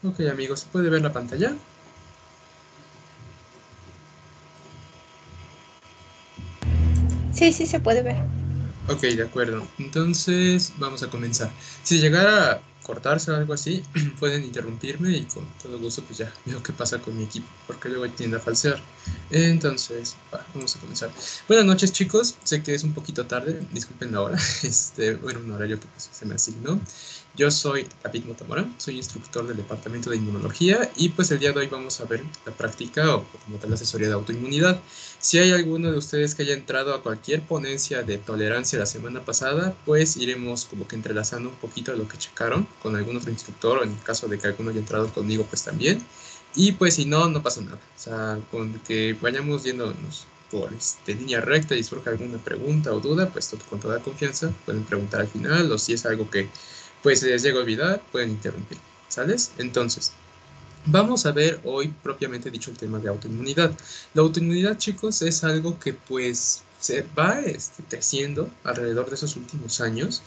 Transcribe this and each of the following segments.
Ok, amigos, ¿se puede ver la pantalla? Sí, sí se puede ver. Ok, de acuerdo. Entonces, vamos a comenzar. Si llegara a cortarse o algo así, pueden interrumpirme y con todo gusto, pues ya veo qué pasa con mi equipo, porque luego tiende a falsear. Entonces, vamos a comenzar. Buenas noches, chicos. Sé que es un poquito tarde, disculpen la hora. Bueno, un horario que pues, se me asignó. Yo soy David Motamora, soy instructor del Departamento de Inmunología y pues el día de hoy vamos a ver la práctica o como tal la asesoría de autoinmunidad. Si hay alguno de ustedes que haya entrado a cualquier ponencia de tolerancia la semana pasada, pues iremos como que entrelazando un poquito de lo que checaron con algún otro instructor, o en el caso de que alguno haya entrado conmigo, pues también. Y pues si no, no pasa nada. O sea, con que vayamos yéndonos por línea recta y surja alguna pregunta o duda, pues con toda confianza pueden preguntar al final, o si es algo que pues les llega a olvidar, pueden interrumpir. ¿Sales? Entonces, vamos a ver hoy propiamente dicho el tema de autoinmunidad. La autoinmunidad, chicos, es algo que pues se va creciendo alrededor de esos últimos años.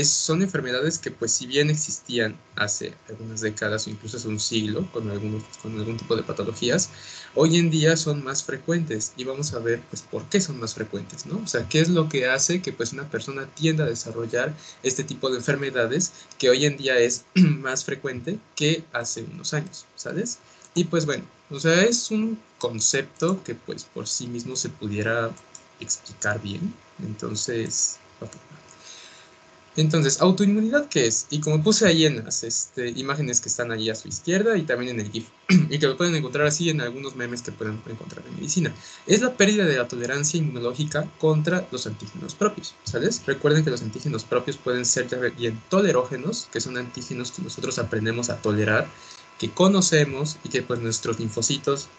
Son enfermedades que pues si bien existían hace algunas décadas o incluso hace un siglo con algún tipo de patologías, hoy en día son más frecuentes y vamos a ver pues por qué son más frecuentes, ¿no? O sea, qué es lo que hace que pues una persona tienda a desarrollar este tipo de enfermedades que hoy en día es más frecuente que hace unos años, ¿sabes? Y pues bueno, o sea, es un concepto que pues por sí mismo se pudiera explicar bien. Entonces, autoinmunidad, ¿qué es? Y como puse ahí en las imágenes que están ahí a su izquierda y también en el GIF, y que lo pueden encontrar así en algunos memes que pueden encontrar en medicina, es la pérdida de la tolerancia inmunológica contra los antígenos propios, ¿sabes? Recuerden que los antígenos propios pueden ser ya bien tolerógenos, que son antígenos que nosotros aprendemos a tolerar, que conocemos y que pues nuestros linfocitos,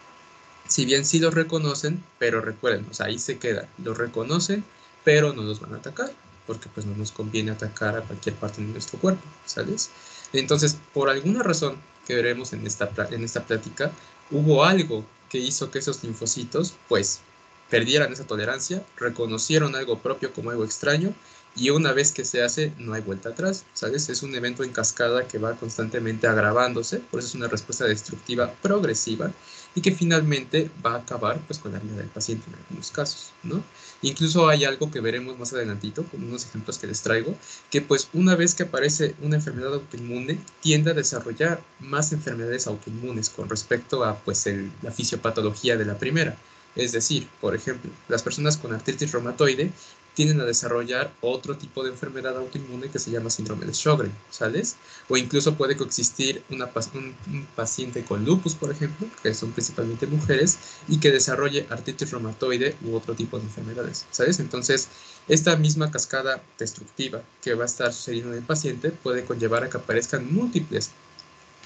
si bien sí los reconocen, pero recuerden, o sea, ahí se queda, los reconocen, pero no los van a atacar, porque pues no nos conviene atacar a cualquier parte de nuestro cuerpo, ¿sabes? Entonces, por alguna razón que veremos en esta plática, hubo algo que hizo que esos linfocitos, pues, perdieran esa tolerancia, reconocieron algo propio como algo extraño, y una vez que se hace, no hay vuelta atrás, ¿sabes? Es un evento en cascada que va constantemente agravándose, por eso es una respuesta destructiva progresiva, y que finalmente va a acabar pues con la vida del paciente en algunos casos, ¿no? Incluso hay algo que veremos más adelantito, con unos ejemplos que les traigo, que pues una vez que aparece una enfermedad autoinmune, tiende a desarrollar más enfermedades autoinmunes con respecto a pues la fisiopatología de la primera. Es decir, por ejemplo, las personas con artritis reumatoide tienden a desarrollar otro tipo de enfermedad autoinmune que se llama síndrome de Sjögren, ¿sales? O incluso puede coexistir un paciente con lupus, por ejemplo, que son principalmente mujeres, y que desarrolle artritis reumatoide u otro tipo de enfermedades, ¿sabes? Entonces, esta misma cascada destructiva que va a estar sucediendo en el paciente puede conllevar a que aparezcan múltiples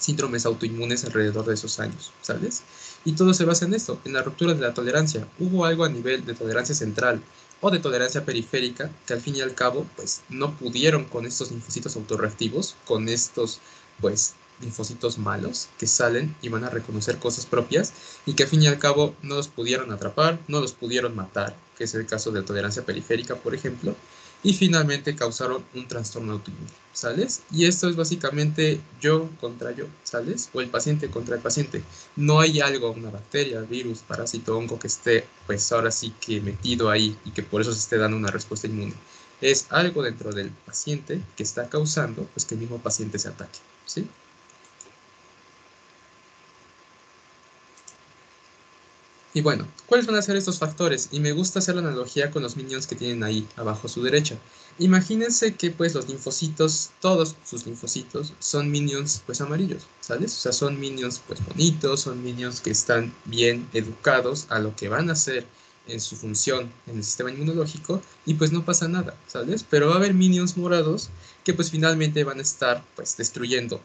síndromes autoinmunes alrededor de esos años, ¿sabes? Y todo se basa en esto, en la ruptura de la tolerancia. Hubo algo a nivel de tolerancia central o de tolerancia periférica que al fin y al cabo, pues no pudieron con estos linfocitos autorreactivos, con estos, pues, linfocitos malos que salen y van a reconocer cosas propias y que al fin y al cabo no los pudieron atrapar, no los pudieron matar, que es el caso de tolerancia periférica, por ejemplo, y finalmente causaron un trastorno autoinmune, ¿sales? Y esto es básicamente yo contra yo, ¿sales? O el paciente contra el paciente. No hay algo, una bacteria, virus, parásito, hongo que esté, pues ahora sí que metido ahí y que por eso se esté dando una respuesta inmune. Es algo dentro del paciente que está causando, pues que el mismo paciente se ataque, ¿sí? Y bueno, ¿cuáles van a ser estos factores? Y me gusta hacer la analogía con los minions que tienen ahí abajo a su derecha. Imagínense que pues los linfocitos, todos sus linfocitos, son minions pues amarillos, ¿sabes? O sea, son minions pues bonitos, son minions que están bien educados a lo que van a hacer en su función en el sistema inmunológico y pues no pasa nada, ¿sabes? Pero va a haber minions morados que pues finalmente van a estar pues destruyendo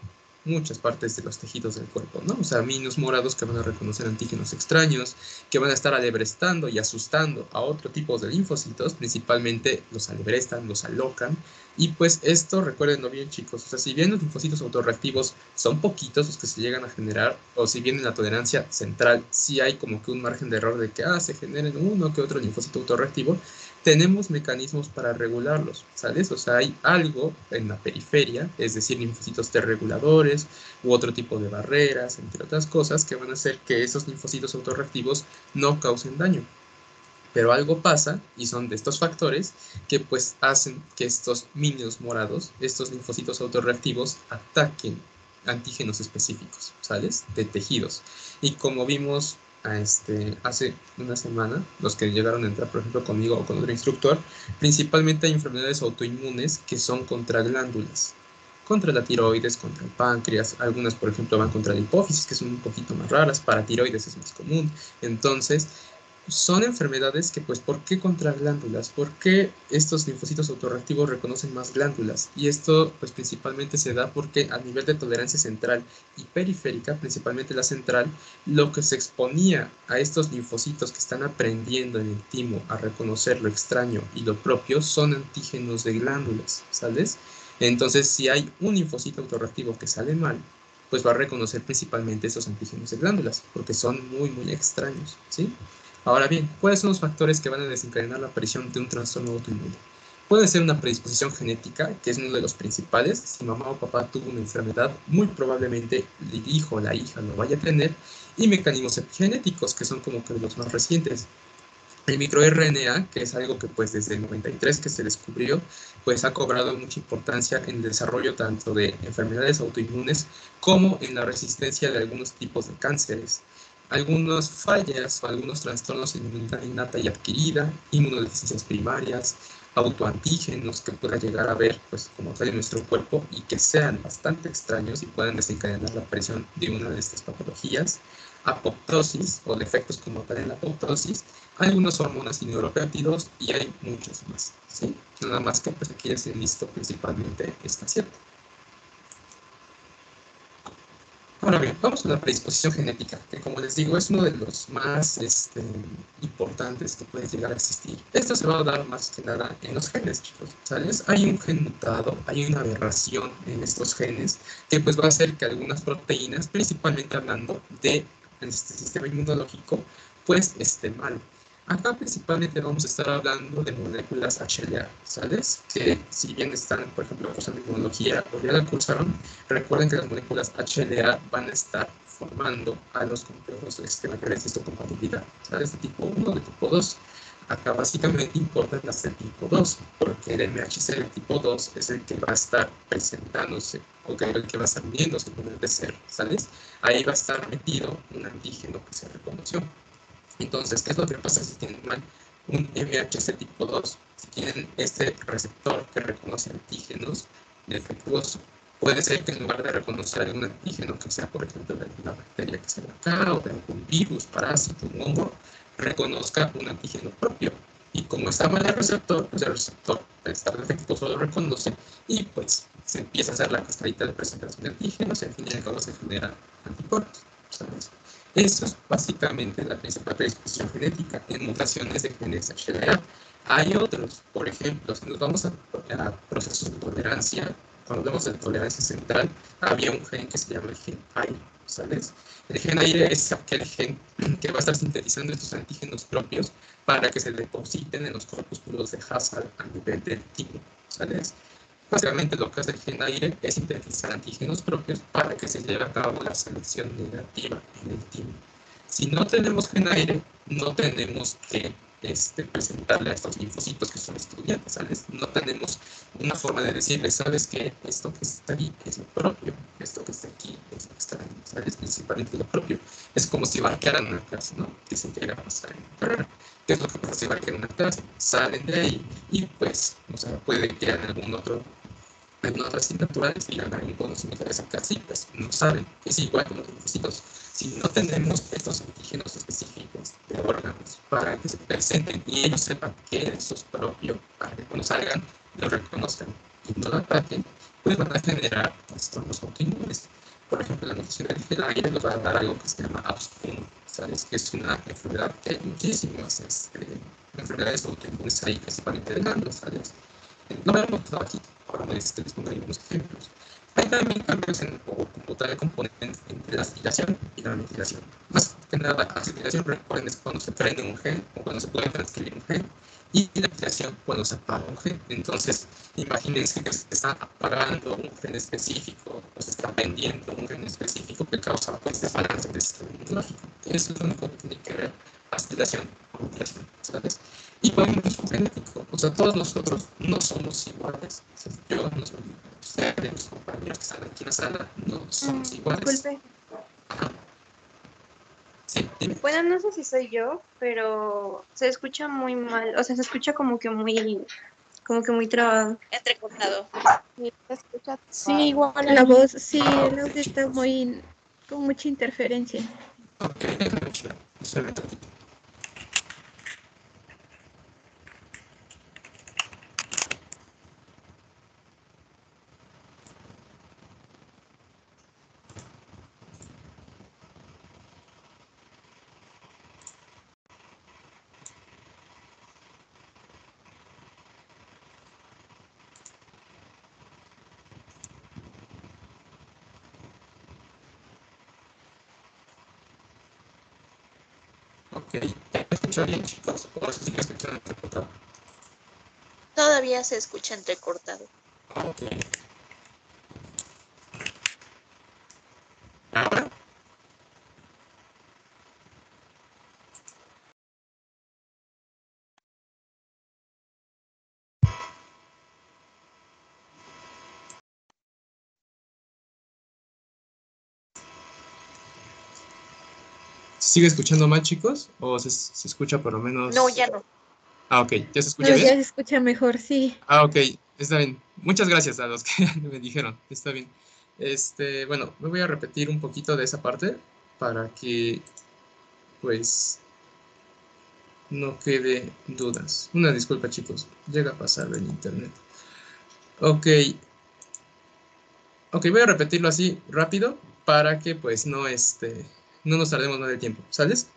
muchas partes de los tejidos del cuerpo, ¿no? O sea, minions morados que van a reconocer antígenos extraños, que van a estar alebrestando y asustando a otro tipo de linfocitos, principalmente los alebrestan, los alocan, y pues esto, recuérdenlo bien chicos, o sea, si bien los linfocitos autorreactivos son poquitos los que se llegan a generar, o si bien en la tolerancia central sí hay como que un margen de error de que se generen uno que otro linfocito autorreactivo, tenemos mecanismos para regularlos, ¿sabes? O sea, hay algo en la periferia, es decir, linfocitos T reguladores u otro tipo de barreras, entre otras cosas, que van a hacer que esos linfocitos autorreactivos no causen daño. Pero algo pasa, y son de estos factores, que pues hacen que estos minions morados, estos linfocitos autorreactivos, ataquen antígenos específicos, ¿sabes? De tejidos. Y como vimos hace una semana, los que llegaron a entrar, por ejemplo, conmigo o con otro instructor, principalmente hay enfermedades autoinmunes que son contra glándulas, contra la tiroides, contra el páncreas, algunas, por ejemplo, van contra la hipófisis, que son un poquito más raras, para tiroides es más común. Entonces, son enfermedades que, pues, ¿por qué contra glándulas? ¿Por qué estos linfocitos autorreactivos reconocen más glándulas? Y esto, pues, principalmente se da porque a nivel de tolerancia central y periférica, principalmente la central, lo que se exponía a estos linfocitos que están aprendiendo en el timo a reconocer lo extraño y lo propio son antígenos de glándulas, ¿sabes? Entonces, si hay un linfocito autorreactivo que sale mal, pues va a reconocer principalmente esos antígenos de glándulas, porque son muy, muy extraños, ¿sí? Ahora bien, ¿cuáles son los factores que van a desencadenar la aparición de un trastorno autoinmune? Puede ser una predisposición genética, que es uno de los principales. Si mamá o papá tuvo una enfermedad, muy probablemente el hijo o la hija lo vaya a tener. Y mecanismos epigenéticos, que son como que los más recientes. El microRNA, que es algo que pues desde el 93 que se descubrió, pues ha cobrado mucha importancia en el desarrollo tanto de enfermedades autoinmunes como en la resistencia de algunos tipos de cánceres. Algunas fallas o algunos trastornos en inmunidad innata y adquirida, inmunodeficiencias primarias, autoantígenos que pueda llegar a ver pues como tal en nuestro cuerpo y que sean bastante extraños y puedan desencadenar la aparición de una de estas patologías, apoptosis o defectos como tal en la apoptosis, algunas hormonas y neuropéptidos y hay muchos más, ¿sí? Nada más que pues aquí es listo principalmente esta cierta. Ahora bien, vamos a la predisposición genética, que como les digo es uno de los más importantes que puede llegar a existir. Esto se va a dar más que nada en los genes, chicos, ¿sabes? Hay un gen mutado, hay una aberración en estos genes que pues va a hacer que algunas proteínas, principalmente hablando de este sistema inmunológico, pues estén mal. Acá principalmente vamos a estar hablando de moléculas HLA, ¿sabes? Que si bien están, por ejemplo, cursando inmunología o ya la cursaron, recuerden que las moléculas HLA van a estar formando a los complejos mayores de histocompatibilidad, ¿sabes? De tipo 1, de tipo 2. Acá básicamente importan las de tipo 2, porque el MHC de tipo 2 es el que va a estar presentándose, o que el que va a estar viéndose con el PCR, ¿sabes? Ahí va a estar metido un antígeno que se reconoció. Entonces, ¿qué es lo que pasa si tienen mal un MHC tipo 2? Si tienen este receptor que reconoce antígenos defectuosos, puede ser que en lugar de reconocer algún antígeno, que sea por ejemplo de alguna bacteria que se ve acá, o de algún virus, parásito, un hongo, reconozca un antígeno propio. Y como está mal el receptor, pues el receptor, al estar defectuoso, lo reconoce y pues se empieza a hacer la cascadita de presentación de antígenos y al fin y al cabo se genera anticuerpos, ¿sabes? Eso es básicamente la principal predisposición genética en mutaciones de genes HLA. Hay otros, por ejemplo, si nos vamos a procesos de tolerancia, cuando hablamos de tolerancia central, había un gen que se llama el gen AIRE, ¿sabes? El gen AIRE es aquel gen que va a estar sintetizando estos antígenos propios para que se depositen en los corpúsculos de Hazard a nivel del timo, ¿sabes? Básicamente lo que hace el gen AIRE es sintetizar antígenos propios para que se lleve a cabo la selección negativa en el timo. Si no tenemos gen AIRE, no tenemos que presentarle a estos linfocitos que son estudiantes, ¿sabes? No tenemos una forma de decirles, ¿sabes qué? Esto que está ahí es lo propio, esto que está aquí es lo extraño, ¿sabes? Principalmente lo propio. Es como si barquearan una clase, ¿no? Que se llega a pasar en la carrera. ¿Qué es lo que pasa si barquean una clase? Salen de ahí y pues, o sea, puede que en alguna otra asignatura les digan algún conocimiento de esa clase y pues no saben. Es igual con los linfocitos. Si no tenemos estos antígenos específicos de órganos para que se presenten y ellos sepan que eso es propio, para que cuando salgan lo reconozcan y no lo ataquen, pues van a generar trastornos autoinmunes. Por ejemplo, la mutación del gen AIRE nos va a dar algo que se llama APS1, ¿sabes? Que es una enfermedad que hay muchísimas enfermedades autoinmunes ahí, principalmente de glándulas, ¿sabes? No me lo he mostrado aquí, ahora les pongo algunos ejemplos. Hay también cambios en, o como tal componentes entre la aspiración y la ventilación. Más que nada, acetilación, recuerden, es cuando se prende un gen o cuando se puede transcribir un gen, y la activación cuando se apaga un gen. Entonces, imagínense que se está apagando un gen específico o se está prendiendo un gen específico que causa pues desbalance del sistema inmunológico. Eso es lo único que tiene que ver activación o activación, ¿sabes? Y polimorfismo genético, o sea, todos nosotros no somos iguales. O sea, yo no soy usted, mis compañeros que están aquí en la sala, no somos iguales. Disculpe. Ajá. Sí, dime. Bueno, no sé si soy yo, pero se escucha muy mal, o sea, se escucha como que muy trabado. Entrecortado. Sí, se escucha. Sí, igual la voz, sí, el audio está muy, con mucha interferencia. Ok, déjame checar. Espera un poquito. Ok, ¿me escuchan bien, chicos? ¿O se sigue escuchando entrecortado? Todavía se escucha entrecortado. Ok. ¿Ahora? ¿Se sigue escuchando mal, chicos? ¿O se escucha por lo menos...? No, ya no. Ah, ok. ¿Ya se escucha No, bien? ya se escucha mejor, sí. Ah, ok. Está bien. Muchas gracias a los que me dijeron. Está bien. Bueno, me voy a repetir un poquito de esa parte para que, pues, no quede dudas. Una disculpa, chicos. Llega a pasar en internet. Ok. Ok, voy a repetirlo así rápido para que, pues, no nos tardemos más de tiempo. ¿Sales?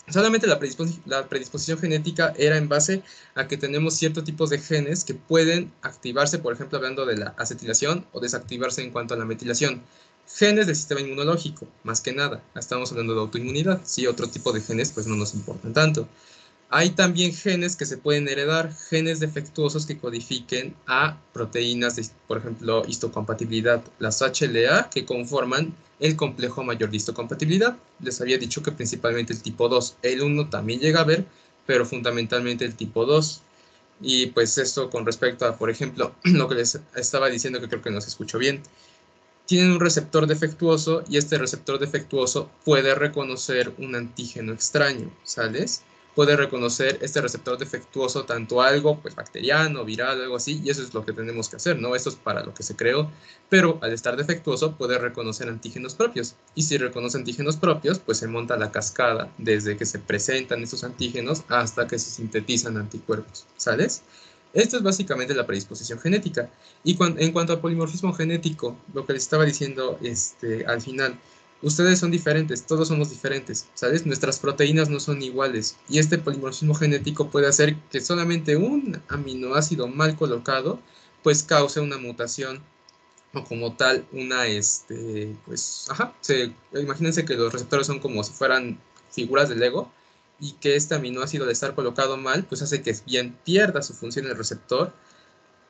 Solamente la predisposición genética era en base a que tenemos ciertos tipos de genes que pueden activarse, por ejemplo, hablando de la acetilación o desactivarse en cuanto a la metilación. Genes del sistema inmunológico, más que nada. Estamos hablando de autoinmunidad. Si otro tipo de genes, pues no nos importan tanto. Hay también genes que se pueden heredar, genes defectuosos que codifiquen a proteínas de, por ejemplo, histocompatibilidad, las HLA, que conforman el complejo mayor de histocompatibilidad. Les había dicho que principalmente el tipo 2, el 1 también llega a ver, pero fundamentalmente el tipo 2. Y pues esto con respecto a, por ejemplo, lo que les estaba diciendo, que creo que no se escuchó bien. Tienen un receptor defectuoso y este receptor defectuoso puede reconocer un antígeno extraño, ¿sales? Puede reconocer este receptor defectuoso tanto algo, pues bacteriano, viral, algo así, y eso es lo que tenemos que hacer, ¿no? Eso es para lo que se creó, pero al estar defectuoso puede reconocer antígenos propios, y si reconoce antígenos propios, pues se monta la cascada desde que se presentan estos antígenos hasta que se sintetizan anticuerpos, ¿sales? Esto es básicamente la predisposición genética. Y en cuanto al polimorfismo genético, lo que les estaba diciendo al final, ustedes son diferentes, todos somos diferentes, ¿sabes? Nuestras proteínas no son iguales y este polimorfismo genético puede hacer que solamente un aminoácido mal colocado pues cause una mutación o como tal pues, ajá, imagínense que los receptores son como si fueran figuras de Lego y que este aminoácido de estar colocado mal pues hace que bien pierda su función el receptor,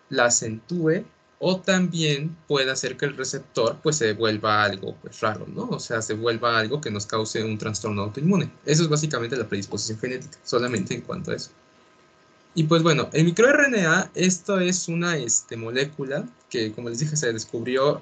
la acentúe o también puede hacer que el receptor pues se vuelva algo pues raro, ¿no? O sea, se vuelva algo que nos cause un trastorno autoinmune. Eso es básicamente la predisposición genética, solamente en cuanto a eso. Y pues bueno, el microRNA, esto es una molécula que, como les dije, se descubrió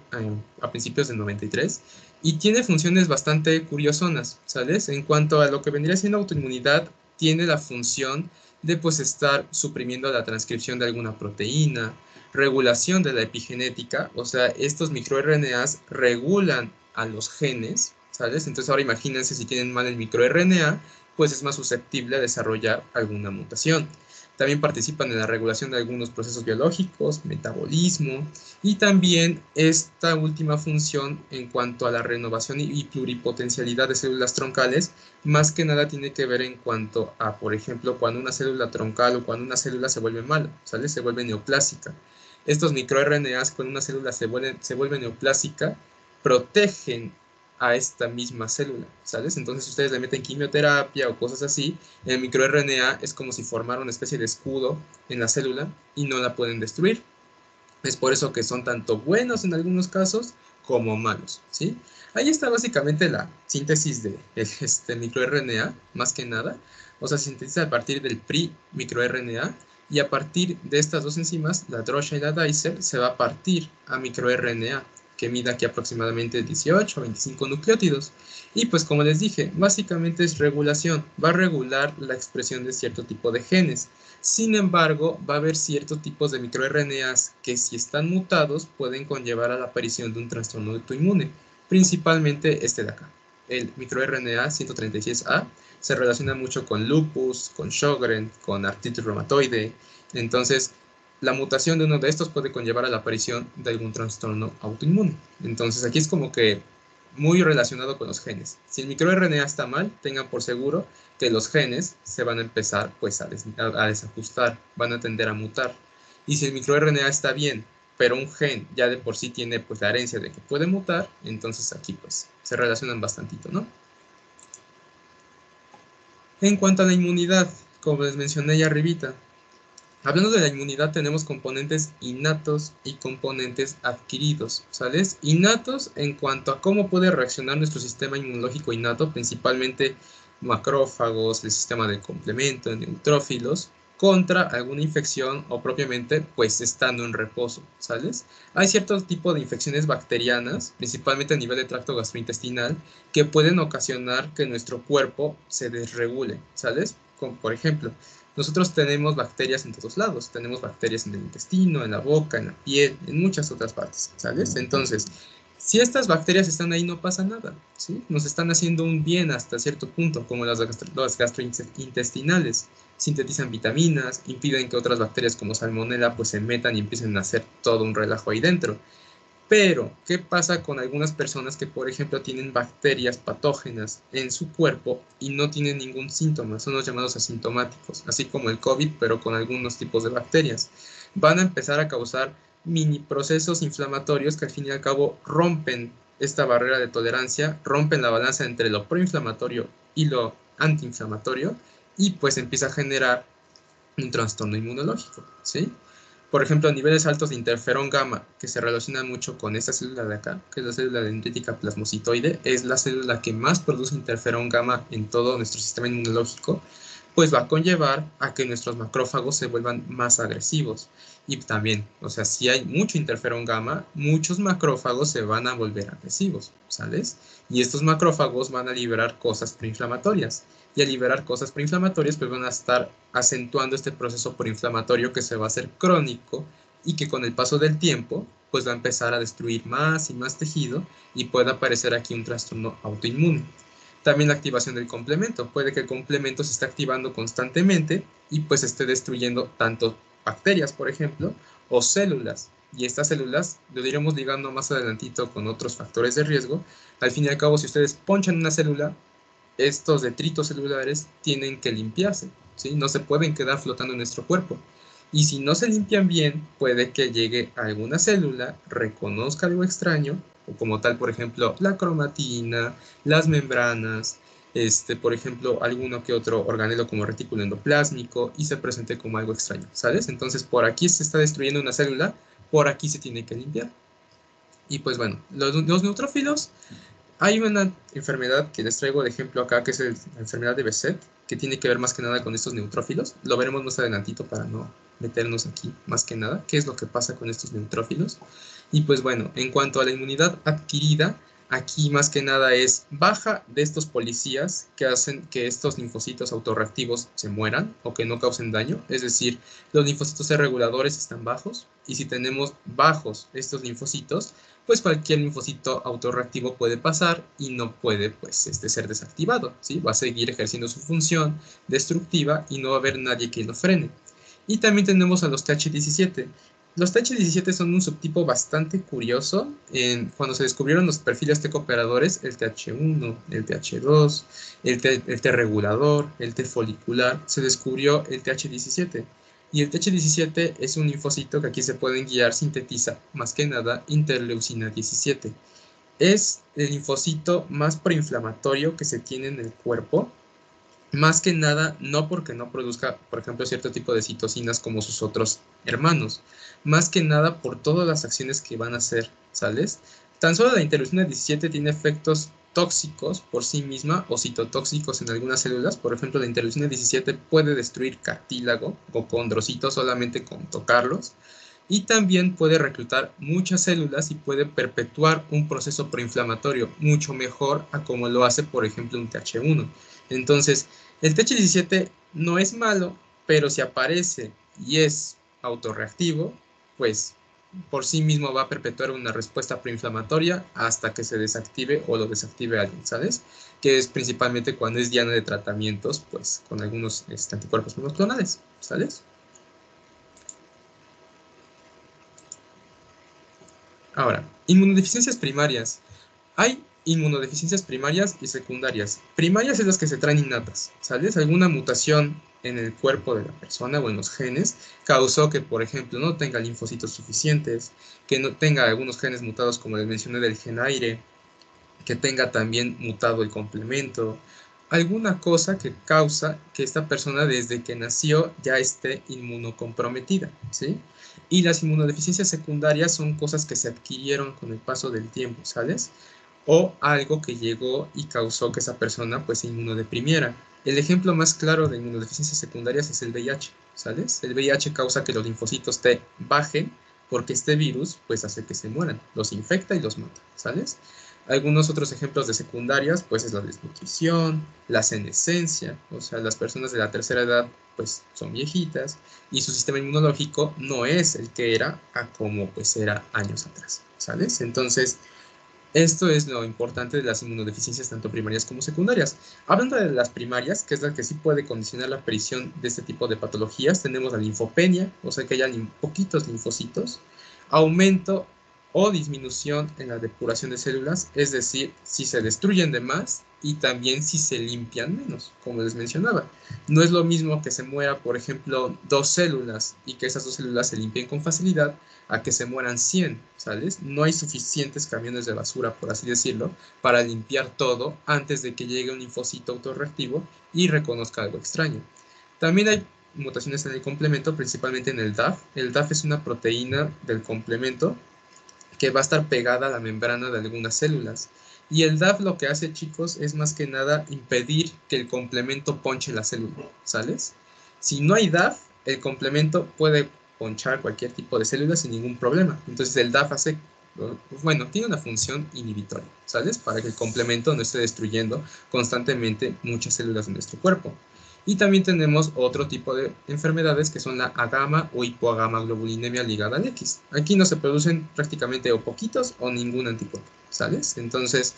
a principios del 93 y tiene funciones bastante curiosonas, ¿sabes? En cuanto a lo que vendría siendo autoinmunidad, tiene la función de pues estar suprimiendo la transcripción de alguna proteína, regulación de la epigenética, o sea, estos microRNAs regulan a los genes, ¿sabes? Entonces ahora imagínense si tienen mal el microRNA, pues es más susceptible a desarrollar alguna mutación. También participan en la regulación de algunos procesos biológicos, metabolismo y también esta última función en cuanto a la renovación y pluripotencialidad de células troncales, más que nada tiene que ver en cuanto a, por ejemplo, cuando una célula troncal o cuando una célula se vuelve mala, ¿sale? Se vuelve neoplásica. Estos microRNAs cuando una célula se vuelve neoplásica protegen a esta misma célula, ¿sabes? Entonces, si ustedes le meten quimioterapia o cosas así, el microRNA es como si formara una especie de escudo en la célula y no la pueden destruir. Es por eso que son tanto buenos en algunos casos como malos, ¿sí? Ahí está básicamente la síntesis de este microRNA, más que nada. O sea, se sintetiza a partir del pre-microRNA y a partir de estas dos enzimas, la DROSHA y la Dicer, se va a partir a microRNA, que mide aquí aproximadamente 18 o 25 nucleótidos. Y pues como les dije, básicamente es regulación, va a regular la expresión de cierto tipo de genes. Sin embargo, va a haber ciertos tipos de microRNAs que si están mutados pueden conllevar a la aparición de un trastorno autoinmune, principalmente este de acá. El microRNA 136A se relaciona mucho con lupus, con Sjögren, con artritis reumatoide. Entonces, la mutación de uno de estos puede conllevar a la aparición de algún trastorno autoinmune. Entonces, aquí es como que muy relacionado con los genes. Si el microRNA está mal, tengan por seguro que los genes se van a empezar pues a desajustar, van a tender a mutar. Y si el microRNA está bien, pero un gen ya de por sí tiene pues la herencia de que puede mutar, entonces aquí pues se relacionan bastantito, ¿no? En cuanto a la inmunidad, como les mencioné ya arribita, hablando de la inmunidad tenemos componentes innatos y componentes adquiridos, ¿sales? Innatos en cuanto a cómo puede reaccionar nuestro sistema inmunológico innato, principalmente macrófagos, el sistema de complemento, neutrófilos, contra alguna infección o propiamente pues estando en reposo, ¿sales? Hay cierto tipo de infecciones bacterianas, principalmente a nivel de tracto gastrointestinal, que pueden ocasionar que nuestro cuerpo se desregule, ¿sales? Como por ejemplo, nosotros tenemos bacterias en todos lados, tenemos bacterias en el intestino, en la boca, en la piel, en muchas otras partes, ¿sabes? Entonces, si estas bacterias están ahí no pasa nada, ¿sí? Nos están haciendo un bien hasta cierto punto, como las gastrointestinales, sintetizan vitaminas, impiden que otras bacterias como Salmonella pues se metan y empiecen a hacer todo un relajo ahí dentro. Pero, ¿qué pasa con algunas personas que, por ejemplo, tienen bacterias patógenas en su cuerpo y no tienen ningún síntoma? Son los llamados asintomáticos, así como el COVID, pero con algunos tipos de bacterias. Van a empezar a causar mini procesos inflamatorios que al fin y al cabo rompen esta barrera de tolerancia, rompen la balanza entre lo proinflamatorio y lo antiinflamatorio y pues empieza a generar un trastorno inmunológico, ¿sí? Por ejemplo, niveles altos de interferón gamma, que se relacionan mucho con esta célula de acá, que es la célula dendrítica plasmocitoide, es la célula que más produce interferón gamma en todo nuestro sistema inmunológico, pues va a conllevar a que nuestros macrófagos se vuelvan más agresivos. Y también, o sea, si hay mucho interferón gamma, muchos macrófagos se van a volver agresivos, ¿sales? Y estos macrófagos van a liberar cosas preinflamatorias. Y al liberar cosas preinflamatorias, pues van a estar acentuando este proceso proinflamatorio que se va a hacer crónico y que con el paso del tiempo, pues va a empezar a destruir más y más tejido y puede aparecer aquí un trastorno autoinmune. También la activación del complemento. Puede que el complemento se esté activando constantemente y pues esté destruyendo tanto bacterias, por ejemplo, o células. Y estas células lo iremos ligando más adelantito con otros factores de riesgo. Al fin y al cabo, si ustedes ponchan una célula, estos detritos celulares tienen que limpiarse, ¿sí? No se pueden quedar flotando en nuestro cuerpo. Y si no se limpian bien, puede que llegue a alguna célula, reconozca algo extraño, o como tal, por ejemplo, la cromatina, las membranas, por ejemplo, alguno que otro organelo como retículo endoplásmico y se presente como algo extraño, ¿sabes? Entonces, por aquí se está destruyendo una célula, por aquí se tiene que limpiar. Y pues bueno, los neutrófilos, hay una enfermedad que les traigo de ejemplo acá, que es la enfermedad de Behçet, que tiene que ver más que nada con estos neutrófilos. Lo veremos más adelantito para no meternos aquí más que nada, qué es lo que pasa con estos neutrófilos. Y pues bueno, en cuanto a la inmunidad adquirida, aquí más que nada es baja de estos policías que hacen que estos linfocitos autorreactivos se mueran o que no causen daño. Es decir, los linfocitos C reguladores están bajos y si tenemos bajos estos linfocitos, pues cualquier linfocito autorreactivo puede pasar y no puede pues, ser desactivado, ¿sí? Va a seguir ejerciendo su función destructiva y no va a haber nadie que lo frene. Y también tenemos a los TH17. Los TH17 son un subtipo bastante curioso. Cuando se descubrieron los perfiles T cooperadores, el TH1, el TH2, el T regulador, el T folicular, se descubrió el TH17. Y el TH17 es un linfocito que aquí se pueden guiar, sintetiza más que nada interleucina 17. es el linfocito más proinflamatorio que se tiene en el cuerpo. Más que nada, no porque no produzca, por ejemplo, cierto tipo de citocinas como sus otros hermanos. Más que nada por todas las acciones que van a hacer, ¿sales? Tan solo la interleucina 17 tiene efectos tóxicos por sí misma o citotóxicos en algunas células. Por ejemplo, la interleucina 17 puede destruir cartílago o condrocitos solamente con tocarlos. Y también puede reclutar muchas células y puede perpetuar un proceso proinflamatorio mucho mejor a como lo hace, por ejemplo, un TH1. Entonces, el TH17 no es malo, pero si aparece y es autorreactivo, pues por sí mismo va a perpetuar una respuesta proinflamatoria hasta que se desactive o lo desactive alguien, ¿sabes? Que es principalmente cuando es diana de tratamientos, pues con algunos anticuerpos monoclonales, ¿sabes? Ahora, inmunodeficiencias primarias. Hay inmunodeficiencias primarias y secundarias. Primarias es las que se traen innatas, ¿sabes? Alguna mutación en el cuerpo de la persona o en los genes causó que, por ejemplo, no tenga linfocitos suficientes, que no tenga algunos genes mutados, como les mencioné, del gen aire, que tenga también mutado el complemento, alguna cosa que causa que esta persona desde que nació ya esté inmunocomprometida, ¿sí? Y las inmunodeficiencias secundarias son cosas que se adquirieron con el paso del tiempo, ¿sabes? O algo que llegó y causó que esa persona pues se inmunodeprimiera. El ejemplo más claro de inmunodeficiencias secundarias es el VIH, ¿sabes? El VIH causa que los linfocitos T bajen porque este virus pues hace que se mueran, los infecta y los mata, ¿sabes? Algunos otros ejemplos de secundarias, pues es la desnutrición, la senescencia, o sea, las personas de la tercera edad, pues son viejitas y su sistema inmunológico no es el que era a como pues era años atrás, ¿sabes? Entonces, esto es lo importante de las inmunodeficiencias tanto primarias como secundarias. Hablando de las primarias, que es la que sí puede condicionar la aparición de este tipo de patologías, tenemos la linfopenia, o sea que hayan poquitos linfocitos, aumento o disminución en la depuración de células, es decir, si se destruyen de más y también si se limpian menos, como les mencionaba. No es lo mismo que se muera, por ejemplo, 2 células y que esas 2 células se limpien con facilidad a que se mueran 100, ¿sales? No hay suficientes camiones de basura, por así decirlo, para limpiar todo antes de que llegue un linfocito autorreactivo y reconozca algo extraño. También hay mutaciones en el complemento, principalmente en el DAF. El DAF es una proteína del complemento que va a estar pegada a la membrana de algunas células. Y el DAF lo que hace, chicos, es más que nada impedir que el complemento ponche la célula, ¿sales? Si no hay DAF, el complemento puede ponchar cualquier tipo de célula sin ningún problema. Entonces el DAF hace, bueno, tiene una función inhibitoria, ¿sales? Para que el complemento no esté destruyendo constantemente muchas células de nuestro cuerpo. Y también tenemos otro tipo de enfermedades que son la agama o hipoagamaglobulinemia ligada al X. Aquí no se producen prácticamente o poquitos o ningún anticuerpo, ¿sabes? Entonces,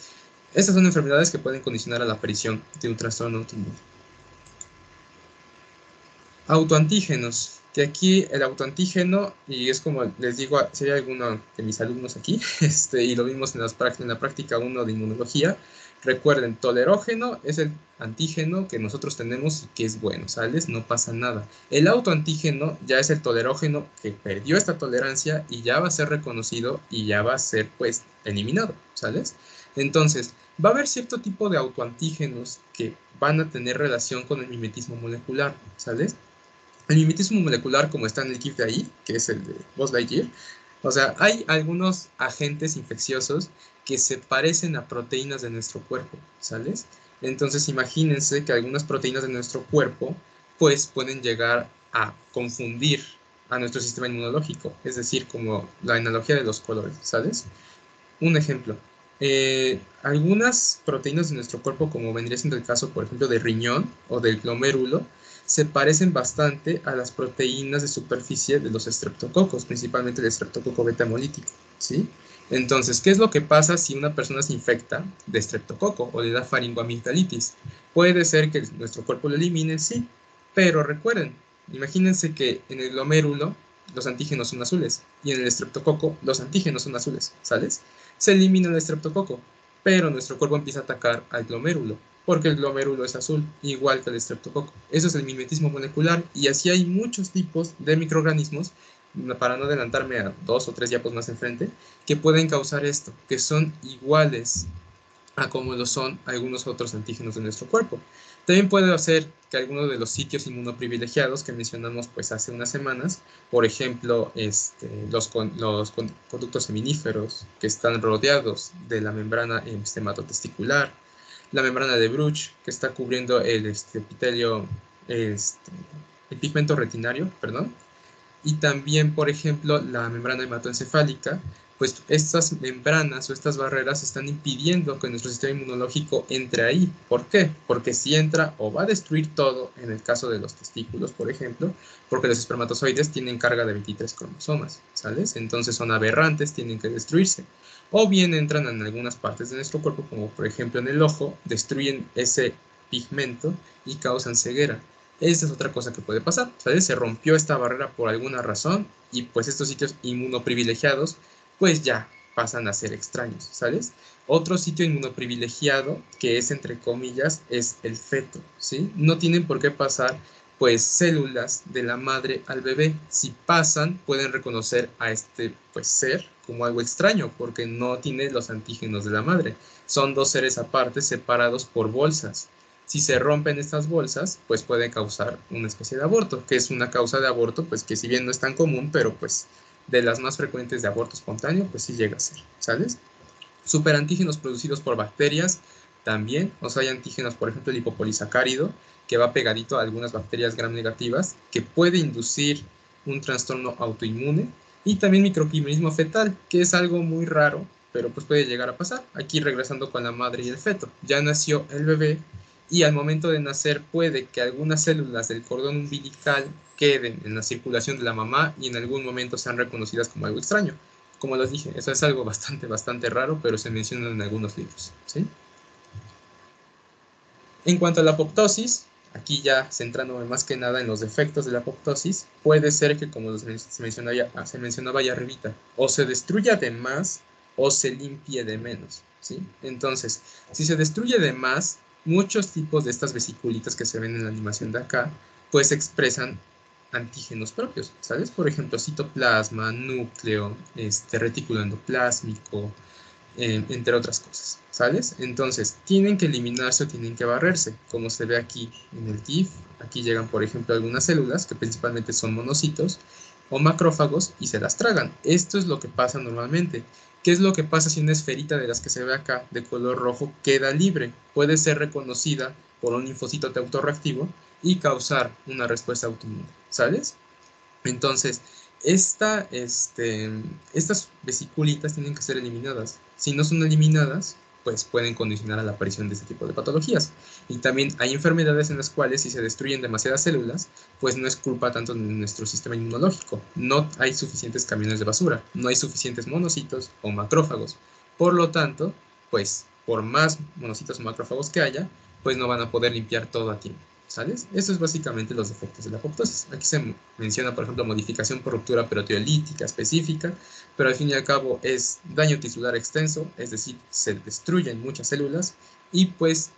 estas son enfermedades que pueden condicionar a la aparición de un trastorno autoinmune. Autoantígenos, que aquí el autoantígeno, y es como les digo, si hay alguno de mis alumnos aquí, y lo vimos en la práctica 1 de inmunología, recuerden, tolerógeno es el antígeno que nosotros tenemos y que es bueno, ¿sales? No pasa nada. El autoantígeno ya es el tolerógeno que perdió esta tolerancia y ya va a ser reconocido y ya va a ser, pues, eliminado, ¿sales? Entonces, va a haber cierto tipo de autoantígenos que van a tener relación con el mimetismo molecular, ¿sales? El mimetismo molecular, como está en el GIF de ahí, que es el de Buzz Lightyear, o sea, hay algunos agentes infecciosos que se parecen a proteínas de nuestro cuerpo, ¿sales? Entonces imagínense que algunas proteínas de nuestro cuerpo pues pueden llegar a confundir a nuestro sistema inmunológico, es decir, como la analogía de los colores, ¿sabes? Un ejemplo, algunas proteínas de nuestro cuerpo, como vendría siendo el caso, por ejemplo, del riñón o del glomérulo, se parecen bastante a las proteínas de superficie de los estreptococos, principalmente el estreptococo beta hemolítico, ¿sí? Entonces, ¿qué es lo que pasa si una persona se infecta de estreptococo o le da faringoamigdalitis? Puede ser que nuestro cuerpo lo elimine, sí, pero recuerden, imagínense que en el glomérulo los antígenos son azules y en el estreptococo los antígenos son azules, ¿sales? Se elimina el estreptococo, pero nuestro cuerpo empieza a atacar al glomérulo. porque el glomérulo es azul, igual que el estreptococo. Eso es el mimetismo molecular, y así hay muchos tipos de microorganismos, para no adelantarme a 2 o 3 diapos más enfrente, que pueden causar esto, que son iguales a como lo son algunos otros antígenos de nuestro cuerpo. También puede hacer que algunos de los sitios inmunoprivilegiados que mencionamos pues hace unas semanas, por ejemplo, los conductos seminíferos que están rodeados de la membrana hematotesticular, la membrana de Bruch que está cubriendo el epitelio, el pigmento retinario, perdón, y también, por ejemplo, la membrana hematoencefálica, pues estas membranas o estas barreras están impidiendo que nuestro sistema inmunológico entre ahí. ¿Por qué? Porque si entra o va a destruir todo, en el caso de los testículos, por ejemplo, porque los espermatozoides tienen carga de 23 cromosomas, ¿sales? Entonces son aberrantes, tienen que destruirse. O bien entran en algunas partes de nuestro cuerpo, como por ejemplo en el ojo, destruyen ese pigmento y causan ceguera. Esa es otra cosa que puede pasar, ¿sabes? Se rompió esta barrera por alguna razón y pues estos sitios inmunoprivilegiados pues ya pasan a ser extraños, ¿sabes? Otro sitio inmunoprivilegiado que es entre comillas es el feto, ¿sí? No tienen por qué pasar pues células de la madre al bebé. Si pasan pueden reconocer a este pues ser como algo extraño porque no tiene los antígenos de la madre. Son dos seres aparte separados por bolsas. Si se rompen estas bolsas, pues puede causar una especie de aborto, que es una causa de aborto, pues que si bien no es tan común, pero pues de las más frecuentes de aborto espontáneo, pues sí llega a ser, ¿sabes? Superantígenos producidos por bacterias también, o sea, hay antígenos, por ejemplo, el hipopolisacárido, que va pegadito a algunas bacterias gram negativas, que puede inducir un trastorno autoinmune, y también microquimerismo fetal, que es algo muy raro, pero pues puede llegar a pasar. Aquí regresando con la madre y el feto, ya nació el bebé, y al momento de nacer puede que algunas células del cordón umbilical queden en la circulación de la mamá y en algún momento sean reconocidas como algo extraño. Como les dije, eso es algo bastante raro, pero se menciona en algunos libros, ¿sí? En cuanto a la apoptosis, aquí ya centrándome más que nada en los defectos de la apoptosis, puede ser que, como se mencionaba ya arribita, o se destruya de más o se limpie de menos, ¿sí? Entonces, si se destruye de más, muchos tipos de estas vesiculitas que se ven en la animación de acá, pues expresan antígenos propios, ¿sabes? Por ejemplo, citoplasma, núcleo, retículo endoplásmico, entre otras cosas, ¿sales? Entonces, tienen que eliminarse o tienen que barrerse, como se ve aquí en el GIF. Aquí llegan, por ejemplo, algunas células, que principalmente son monocitos, o macrófagos, y se las tragan. Esto es lo que pasa normalmente. ¿Qué es lo que pasa si una esferita de las que se ve acá, de color rojo, queda libre? Puede ser reconocida por un linfocito T autorreactivo y causar una respuesta autoinmune, ¿sales? Entonces, estas vesiculitas tienen que ser eliminadas. Si no son eliminadas, pues pueden condicionar a la aparición de este tipo de patologías. Y también hay enfermedades en las cuales si se destruyen demasiadas células, pues no es culpa tanto de nuestro sistema inmunológico. No hay suficientes camiones de basura, no hay suficientes monocitos o macrófagos. Por lo tanto, pues por más monocitos o macrófagos que haya, pues no van a poder limpiar todo a tiempo. ¿Sales? Eso es básicamente los defectos de la apoptosis. Aquí se menciona, por ejemplo, modificación por ruptura proteolítica específica, pero al fin y al cabo es daño tisular extenso, es decir, se destruyen muchas células y pues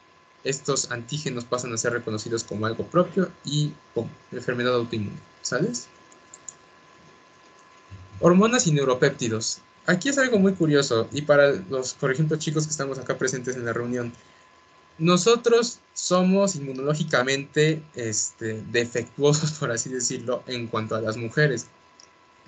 estos antígenos pasan a ser reconocidos como algo propio y ¡pum!, enfermedad autoinmune. ¿Sales? Hormonas y neuropéptidos. Aquí es algo muy curioso y para los, por ejemplo, chicos que estamos acá presentes en la reunión, nosotros somos inmunológicamente defectuosos, por así decirlo, en cuanto a las mujeres.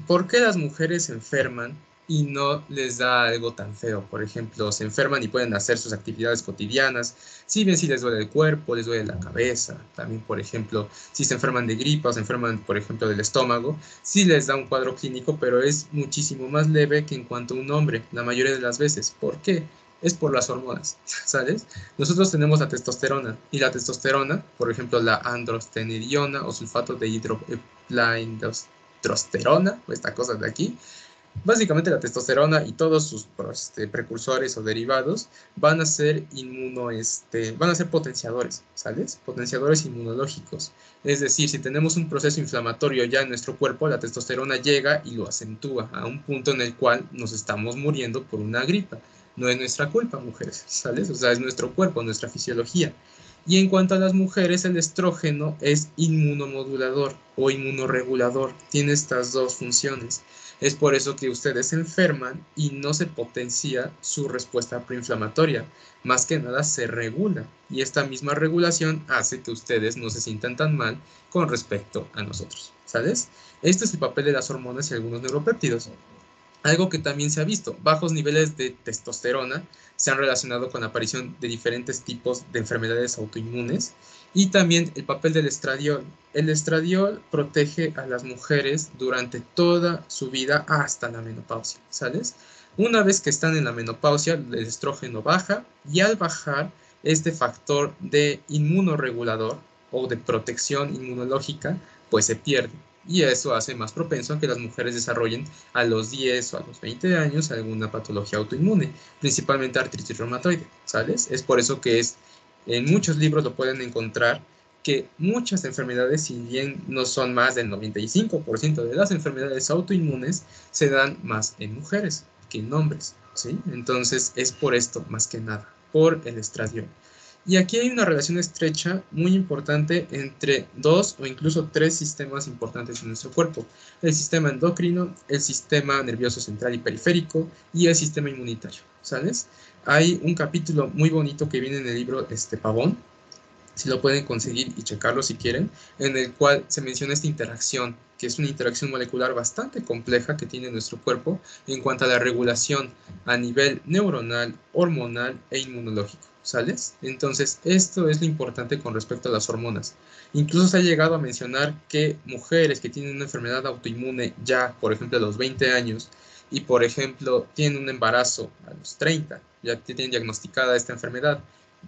¿Por qué las mujeres se enferman y no les da algo tan feo? Por ejemplo, se enferman y pueden hacer sus actividades cotidianas, si bien si les duele el cuerpo, les duele la cabeza. También, por ejemplo, si se enferman de gripa o se enferman, por ejemplo, del estómago, sí les da un cuadro clínico, pero es muchísimo más leve que en cuanto a un hombre, la mayoría de las veces. ¿Por qué? Es por las hormonas, ¿sabes? Nosotros tenemos la testosterona, y la testosterona, por ejemplo, la androstenediona o sulfato de hidroxitrosterona, o esta cosa de aquí, básicamente la testosterona y todos sus precursores o derivados van a ser van a ser potenciadores, ¿sabes? Potenciadores inmunológicos. Es decir, si tenemos un proceso inflamatorio ya en nuestro cuerpo, la testosterona llega y lo acentúa a un punto en el cual nos estamos muriendo por una gripa. No es nuestra culpa, mujeres, ¿sales? O sea, es nuestro cuerpo, nuestra fisiología. Y en cuanto a las mujeres, el estrógeno es inmunomodulador o inmunoregulador. Tiene estas dos funciones. Es por eso que ustedes se enferman y no se potencia su respuesta proinflamatoria. Más que nada se regula. Y esta misma regulación hace que ustedes no se sientan tan mal con respecto a nosotros. ¿Sabes? Este es el papel de las hormonas y algunos neuropéptidos. Algo que también se ha visto, bajos niveles de testosterona se han relacionado con la aparición de diferentes tipos de enfermedades autoinmunes y también el papel del estradiol. El estradiol protege a las mujeres durante toda su vida hasta la menopausia, ¿sabes? Una vez que están en la menopausia, el estrógeno baja y al bajar, este factor de inmunoregulador o de protección inmunológica, pues se pierde. Y eso hace más propenso a que las mujeres desarrollen a los 10 o a los 20 años alguna patología autoinmune, principalmente artritis reumatoide, ¿sabes? Es por eso que en muchos libros lo pueden encontrar que muchas enfermedades, si bien no son más del 95% de las enfermedades autoinmunes, se dan más en mujeres que en hombres, ¿sí? Entonces es por esto más que nada, por el estradiol. Y aquí hay una relación estrecha muy importante entre 2 o incluso 3 sistemas importantes en nuestro cuerpo. El sistema endocrino, el sistema nervioso central y periférico y el sistema inmunitario, ¿sabes? Hay un capítulo muy bonito que viene en el libro Pavón, si lo pueden conseguir y checarlo si quieren, en el cual se menciona esta interacción, que es una interacción molecular bastante compleja que tiene nuestro cuerpo en cuanto a la regulación a nivel neuronal, hormonal e inmunológico, ¿sales? Entonces, esto es lo importante con respecto a las hormonas. Incluso se ha llegado a mencionar que mujeres que tienen una enfermedad autoinmune ya, por ejemplo, a los 20 años, y por ejemplo, tienen un embarazo a los 30, ya tienen diagnosticada esta enfermedad,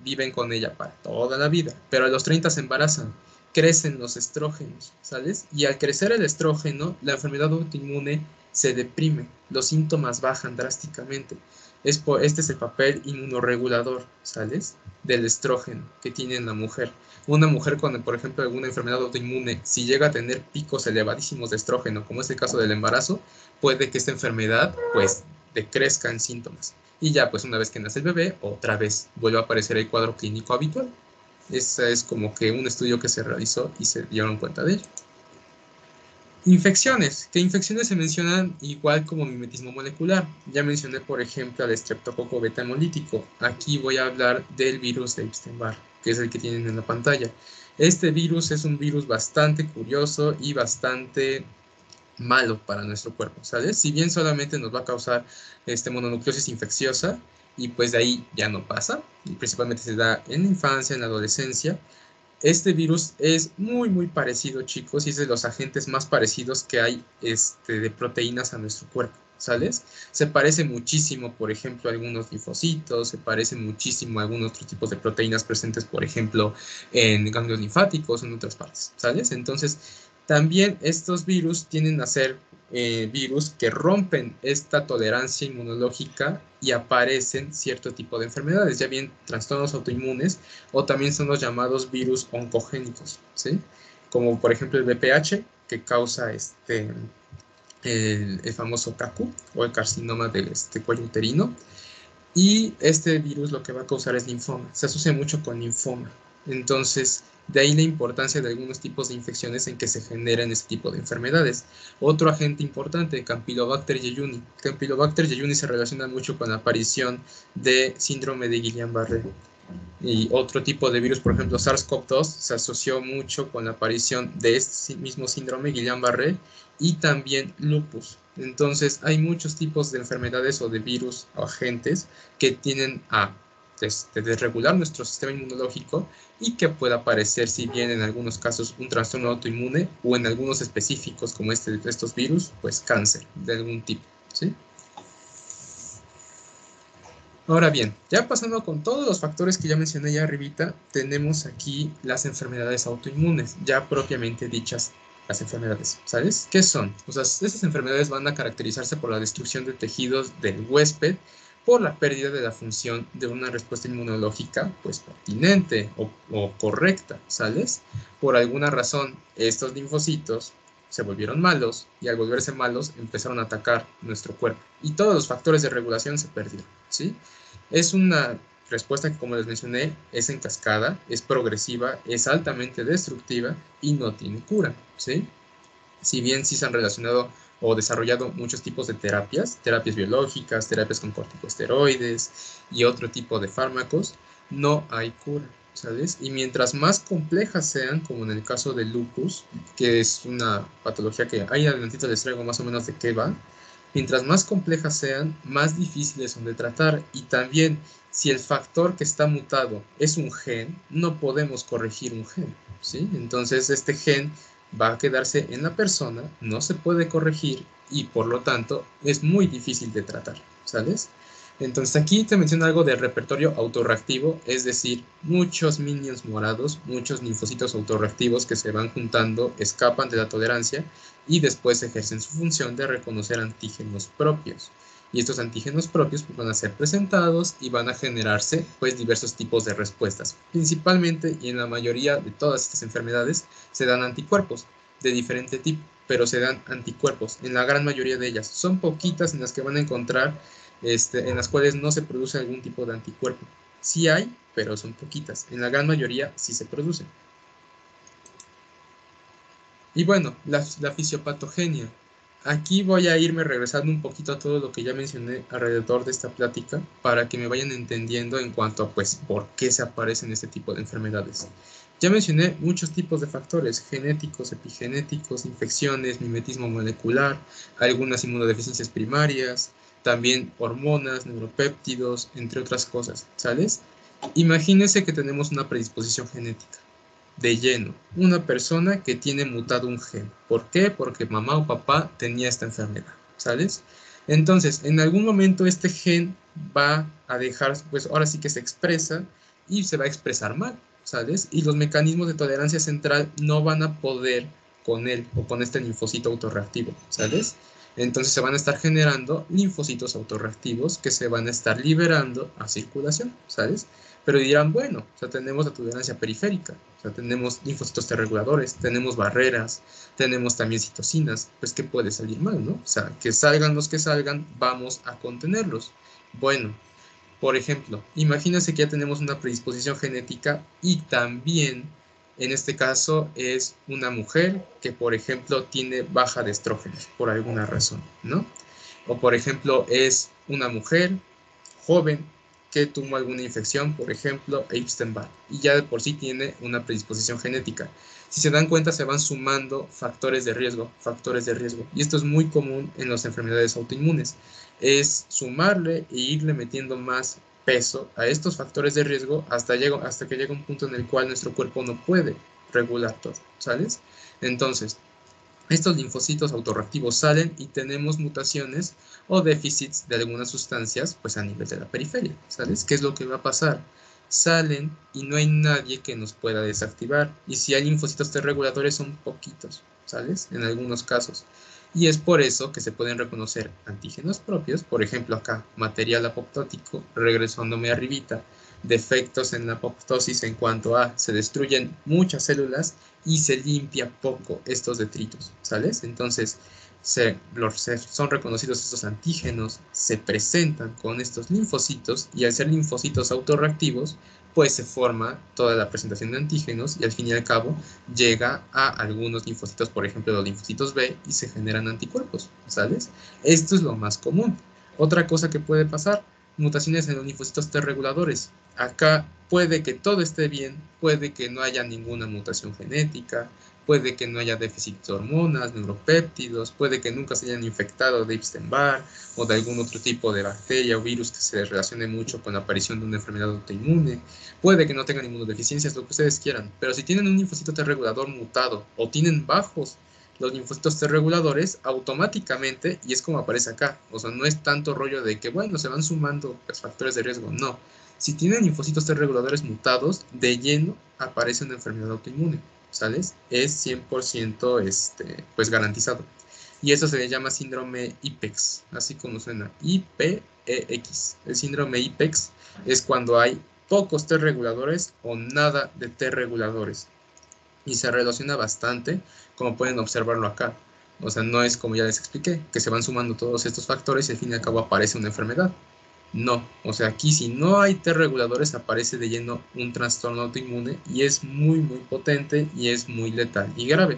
viven con ella para toda la vida, pero a los 30 se embarazan, crecen los estrógenos, ¿sabes? Y al crecer el estrógeno, la enfermedad autoinmune se deprime, los síntomas bajan drásticamente. Este es el papel inmunoregulador, ¿sabes? Del estrógeno que tiene en la mujer. Una mujer con, por ejemplo, alguna enfermedad autoinmune, si llega a tener picos elevadísimos de estrógeno, como es el caso del embarazo, puede que esta enfermedad, pues, decrezca en síntomas. Y ya, pues una vez que nace el bebé, otra vez vuelve a aparecer el cuadro clínico habitual. Ese es como que un estudio que se realizó y se dieron cuenta de ello. Infecciones, que infecciones se mencionan igual como mimetismo molecular. Ya mencioné, por ejemplo, al estreptococo beta hemolítico. Aquí voy a hablar del virus de Epstein-Barr, que es el que tienen en la pantalla. Este virus es un virus bastante curioso y bastante malo para nuestro cuerpo, ¿sabes? Si bien solamente nos va a causar mononucleosis infecciosa y pues de ahí ya no pasa, y principalmente se da en la infancia, en la adolescencia, este virus es muy parecido, chicos, y es de los agentes más parecidos que hay de proteínas a nuestro cuerpo, ¿sabes? Se parece muchísimo, por ejemplo, a algunos linfocitos, se parece muchísimo a algunos otros tipos de proteínas presentes, por ejemplo, en ganglios linfáticos, en otras partes, ¿sabes? Entonces, también estos virus tienden a ser virus que rompen esta tolerancia inmunológica y aparecen cierto tipo de enfermedades, ya bien trastornos autoinmunes o también son los llamados virus oncogénicos, ¿sí? Como por ejemplo el VPH, que causa el famoso CACU o el carcinoma del cuello uterino. Y este virus lo que va a causar es linfoma, se asocia mucho con linfoma. Entonces, de ahí la importancia de algunos tipos de infecciones en que se generan este tipo de enfermedades. Otro agente importante, Campylobacter jejuni. Campylobacter jejuni se relaciona mucho con la aparición de síndrome de Guillain-Barré. Y otro tipo de virus, por ejemplo, SARS-CoV-2, se asoció mucho con la aparición de este mismo síndrome, Guillain-Barré, y también lupus. Entonces, hay muchos tipos de enfermedades o de virus o agentes que tienden a desregular nuestro sistema inmunológico y que pueda aparecer, si bien en algunos casos, un trastorno autoinmune o en algunos específicos, como estos virus, pues cáncer de algún tipo, ¿sí? Ahora bien, ya pasando con todos los factores que ya mencioné ya arribita, tenemos aquí las enfermedades autoinmunes, ya propiamente dichas las enfermedades, ¿sabes? ¿Qué son? O sea, esas enfermedades van a caracterizarse por la destrucción de tejidos del huésped, por la pérdida de la función de una respuesta inmunológica, pues, pertinente o correcta, ¿sabes? Por alguna razón, estos linfocitos se volvieron malos y al volverse malos empezaron a atacar nuestro cuerpo y todos los factores de regulación se perdieron, ¿sí? Es una respuesta que, como les mencioné, es en cascada, es progresiva, es altamente destructiva y no tiene cura, ¿sí? Si bien sí se han relacionado o desarrollado muchos tipos de terapias biológicas, terapias con corticosteroides y otro tipo de fármacos, no hay cura, ¿sabes? Y mientras más complejas sean, como en el caso del lupus, que es una patología que ahí adelantito les traigo más o menos de qué va, mientras más complejas sean, más difíciles son de tratar. Y también, si el factor que está mutado es un gen, no podemos corregir un gen, ¿sí? Entonces, este gen va a quedarse en la persona, no se puede corregir y por lo tanto es muy difícil de tratar, ¿sabes? Entonces aquí te menciono algo del repertorio autorreactivo, es decir, muchos minions morados, muchos linfocitos autorreactivos que se van juntando, escapan de la tolerancia y después ejercen su función de reconocer antígenos propios. Y estos antígenos propios pues, van a ser presentados y van a generarse pues diversos tipos de respuestas. Principalmente y en la mayoría de todas estas enfermedades se dan anticuerpos de diferente tipo, pero se dan anticuerpos en la gran mayoría de ellas. Son poquitas en las que van a encontrar en las cuales no se produce algún tipo de anticuerpo. Sí hay, pero son poquitas. En la gran mayoría sí se producen. Y bueno, la fisiopatogenia. Aquí voy a irme regresando un poquito a todo lo que ya mencioné alrededor de esta plática para que me vayan entendiendo en cuanto a pues por qué se aparecen este tipo de enfermedades. Ya mencioné muchos tipos de factores, genéticos, epigenéticos, infecciones, mimetismo molecular, algunas inmunodeficiencias primarias, también hormonas, neuropéptidos, entre otras cosas, ¿sales? Imagínense que tenemos una predisposición genética de lleno, una persona que tiene mutado un gen. ¿Por qué? Porque mamá o papá tenía esta enfermedad, ¿sabes? Entonces, en algún momento este gen va a dejar, pues ahora sí que se expresa y se va a expresar mal, ¿sabes? Y los mecanismos de tolerancia central no van a poder con él o con este linfocito autorreactivo, ¿sabes? Entonces se van a estar generando linfocitos autorreactivos que se van a estar liberando a circulación, ¿sabes? Pero dirán, bueno, o sea, tenemos la tolerancia periférica, o sea, tenemos linfocitos T reguladores, tenemos barreras, tenemos también citocinas, pues ¿qué puede salir mal, no? O sea, que salgan los que salgan, vamos a contenerlos. Bueno, por ejemplo, imagínense que ya tenemos una predisposición genética y también, en este caso, es una mujer que, por ejemplo, tiene baja de estrógenos por alguna razón, ¿no? O, por ejemplo, es una mujer joven que tuvo alguna infección, por ejemplo, Epstein-Barr, y ya de por sí tiene una predisposición genética. Si se dan cuenta, se van sumando factores de riesgo, y esto es muy común en las enfermedades autoinmunes, es sumarle e irle metiendo más peso a estos factores de riesgo hasta que llega un punto en el cual nuestro cuerpo no puede regular todo, ¿sabes? Entonces, estos linfocitos autorreactivos salen y tenemos mutaciones o déficits de algunas sustancias pues a nivel de la periferia, ¿sabes? ¿Qué es lo que va a pasar? Salen y no hay nadie que nos pueda desactivar. Y si hay linfocitos T reguladores son poquitos, ¿sabes? En algunos casos. Y es por eso que se pueden reconocer antígenos propios, por ejemplo acá, material apoptótico, regresándome arribita, defectos en la apoptosis en cuanto a se destruyen muchas células y se limpia poco estos detritos, ¿sales? Entonces, son reconocidos estos antígenos, se presentan con estos linfocitos y al ser linfocitos autorreactivos, pues se forma toda la presentación de antígenos y al fin y al cabo llega a algunos linfocitos, por ejemplo los linfocitos B, y se generan anticuerpos, ¿sabes? Esto es lo más común. Otra cosa que puede pasar, mutaciones en los linfocitos T reguladores. Acá puede que todo esté bien, puede que no haya ninguna mutación genética, puede que no haya déficit de hormonas, neuropéptidos, puede que nunca se hayan infectado de Epstein-Barr o de algún otro tipo de bacteria o virus que se relacione mucho con la aparición de una enfermedad autoinmune, puede que no tengan inmunodeficiencias, lo que ustedes quieran, pero si tienen un linfocito T regulador mutado o tienen bajos los linfocitos T reguladores, automáticamente, y es como aparece acá, o sea, no es tanto rollo de que, bueno, se van sumando pues, factores de riesgo, no. Si tienen linfocitos T reguladores mutados, de lleno aparece una enfermedad autoinmune, ¿sales? Es 100% pues garantizado. Y eso se le llama síndrome IPEX, así como suena, IPEX. El síndrome IPEX es cuando hay pocos T reguladores o nada de T reguladores. y se relaciona bastante, como pueden observarlo acá. O sea, no es como ya les expliqué, que se van sumando todos estos factores y al fin y al cabo aparece una enfermedad. No, o sea, aquí si no hay T reguladores aparece de lleno un trastorno autoinmune y es muy potente y es muy letal y grave.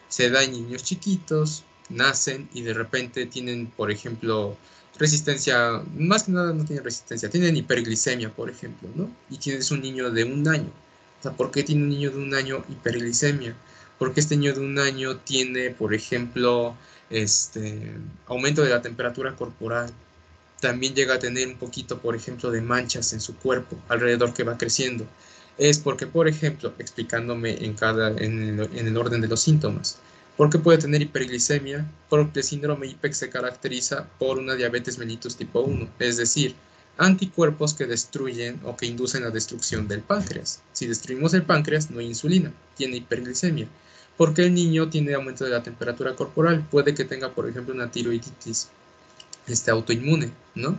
Se da en niños chiquitos, nacen y de repente tienen, por ejemplo, resistencia, más que nada no tienen resistencia, tienen hiperglicemia, por ejemplo, ¿no? Y tienes un niño de 1 año. O sea, ¿por qué tiene un niño de 1 año hiperglicemia? Porque este niño de 1 año tiene, por ejemplo, aumento de la temperatura corporal. También llega a tener un poquito, por ejemplo, de manchas en su cuerpo alrededor que va creciendo. Es porque, por ejemplo, explicándome en el orden de los síntomas, porque puede tener hiperglicemia, porque el síndrome IPEX se caracteriza por una diabetes mellitus tipo 1, es decir, anticuerpos que destruyen o que inducen la destrucción del páncreas. Si destruimos el páncreas, no hay insulina, tiene hiperglicemia. Porque el niño tiene aumento de la temperatura corporal, puede que tenga, por ejemplo, una tiroiditis autoinmune, ¿no?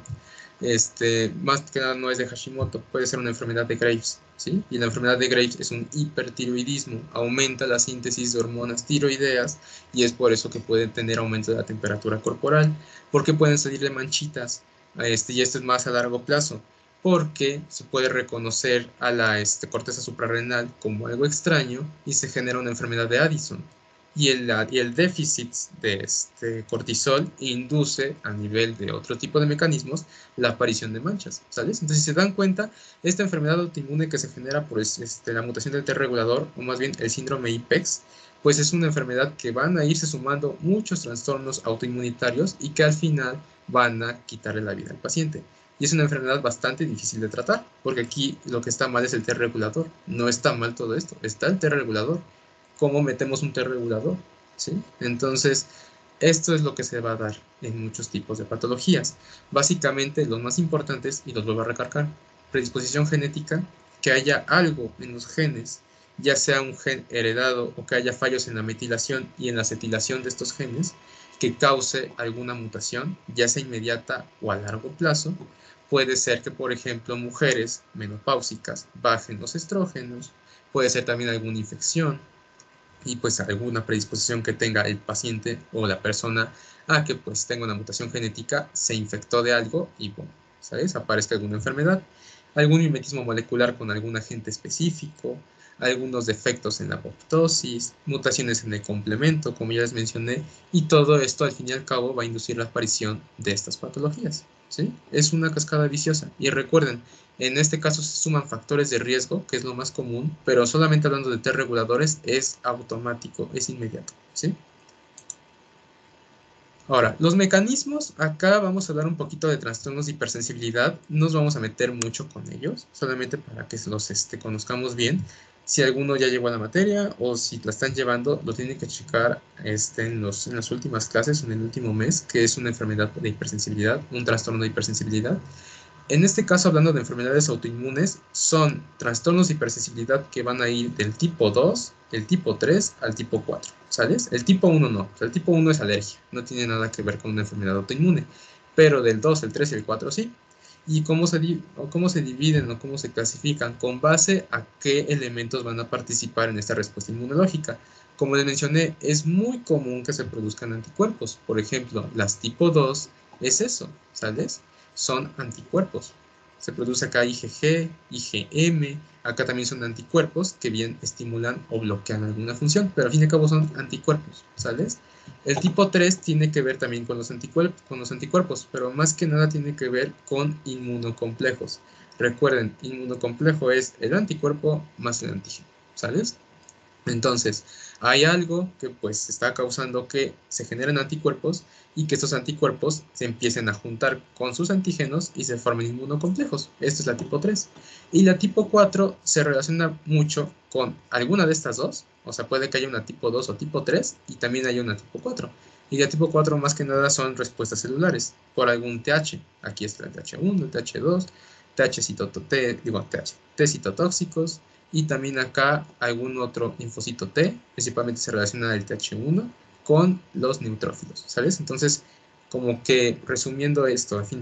Más que nada no es de Hashimoto, puede ser una enfermedad de Graves, ¿sí? Y la enfermedad de Graves es un hipertiroidismo, aumenta la síntesis de hormonas tiroideas y es por eso que pueden tener aumento de la temperatura corporal, porque pueden salirle manchitas, y esto es más a largo plazo, porque se puede reconocer a la corteza suprarrenal como algo extraño y se genera una enfermedad de Addison y el déficit de cortisol induce a nivel de otro tipo de mecanismos la aparición de manchas, ¿sabes? Entonces, si se dan cuenta, esta enfermedad autoinmune que se genera por la mutación del T regulador, o más bien el síndrome IPEX, pues es una enfermedad que van a irse sumando muchos trastornos autoinmunitarios y que al final van a quitarle la vida al paciente. Y es una enfermedad bastante difícil de tratar, porque aquí lo que está mal es el T regulador. No está mal todo esto, está el T regulador. ¿Cómo metemos un T regulador? ¿Sí? Entonces, esto es lo que se va a dar en muchos tipos de patologías. Básicamente, los más importantes, y los vuelvo a recargar, predisposición genética, que haya algo en los genes, ya sea un gen heredado o que haya fallos en la metilación y en la acetilación de estos genes, que cause alguna mutación, ya sea inmediata o a largo plazo. Puede ser que, por ejemplo, mujeres menopáusicas bajen los estrógenos, puede ser también alguna infección, y pues alguna predisposición que tenga el paciente o la persona a que pues tenga una mutación genética, se infectó de algo y bueno, ¿sabes? Aparezca alguna enfermedad, algún mimetismo molecular con algún agente específico, algunos defectos en la apoptosis, mutaciones en el complemento, como ya les mencioné, y todo esto al fin y al cabo va a inducir la aparición de estas patologías, ¿sí? Es una cascada viciosa. Y recuerden, en este caso se suman factores de riesgo, que es lo más común, pero solamente hablando de T reguladores es automático, es inmediato, ¿sí? Ahora, los mecanismos, acá vamos a hablar un poquito de trastornos de hipersensibilidad, no nos vamos a meter mucho con ellos, solamente para que los conozcamos bien. Si alguno ya llegó a la materia o si la están llevando, lo tienen que checar en las últimas clases, en el último mes, que es una enfermedad de hipersensibilidad, un trastorno de hipersensibilidad. En este caso, hablando de enfermedades autoinmunes, son trastornos de hipersensibilidad que van a ir del tipo 2, el tipo 3 al tipo 4, ¿sabes? El tipo 1 no, o sea, el tipo 1 es alergia, no tiene nada que ver con una enfermedad autoinmune, pero del 2, el 3 y el 4 sí. ¿Y cómo se dividen o cómo se clasifican? Con base a qué elementos van a participar en esta respuesta inmunológica. Como les mencioné, es muy común que se produzcan anticuerpos. Por ejemplo, las tipo 2 es eso, ¿sabes? Son anticuerpos. Se produce acá IgG, IgM, acá también son anticuerpos que bien estimulan o bloquean alguna función, pero al fin y al cabo son anticuerpos, ¿sabes? El tipo 3 tiene que ver también con los anticuerpos, pero más que nada tiene que ver con inmunocomplejos. Recuerden, inmunocomplejo es el anticuerpo más el antígeno, ¿sabes? Entonces, hay algo que pues está causando que se generen anticuerpos y que estos anticuerpos se empiecen a juntar con sus antígenos y se formen inmunocomplejos. Esto es la tipo 3. Y la tipo 4 se relaciona mucho con alguna de estas dos. O sea, puede que haya una tipo 2 o tipo 3 y también haya una tipo 4. Y la tipo 4 más que nada son respuestas celulares por algún TH. Aquí está el TH1, el TH2, T citotóxicos, y también acá algún otro linfocito T, principalmente se relaciona el TH1 con los neutrófilos, ¿sabes? Entonces, como que resumiendo esto, a fin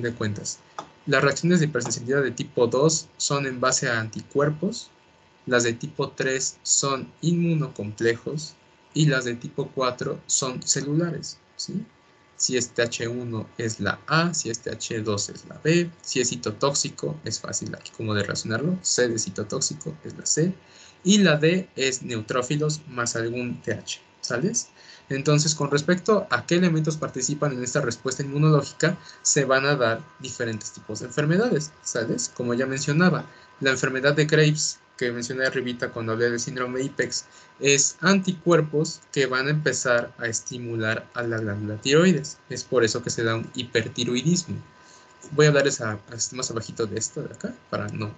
de cuentas, las reacciones de hipersensibilidad de tipo 2 son en base a anticuerpos Las de tipo 3 son inmunocomplejos y las de tipo 4 son celulares, ¿sí? Si es TH1 es la A, si es TH2 es la B, si es citotóxico, es fácil aquí como de relacionarlo, C de citotóxico es la C, y la D es neutrófilos más algún TH, ¿sales? Entonces, con respecto a qué elementos participan en esta respuesta inmunológica, se van a dar diferentes tipos de enfermedades, ¿sales? Como ya mencionaba, la enfermedad de Graves, que mencioné arribita cuando hablé del síndrome IPEX, es anticuerpos que van a empezar a estimular a la glándula tiroides. Es por eso que se da un hipertiroidismo. Voy a hablarles más abajito de esto de acá, para no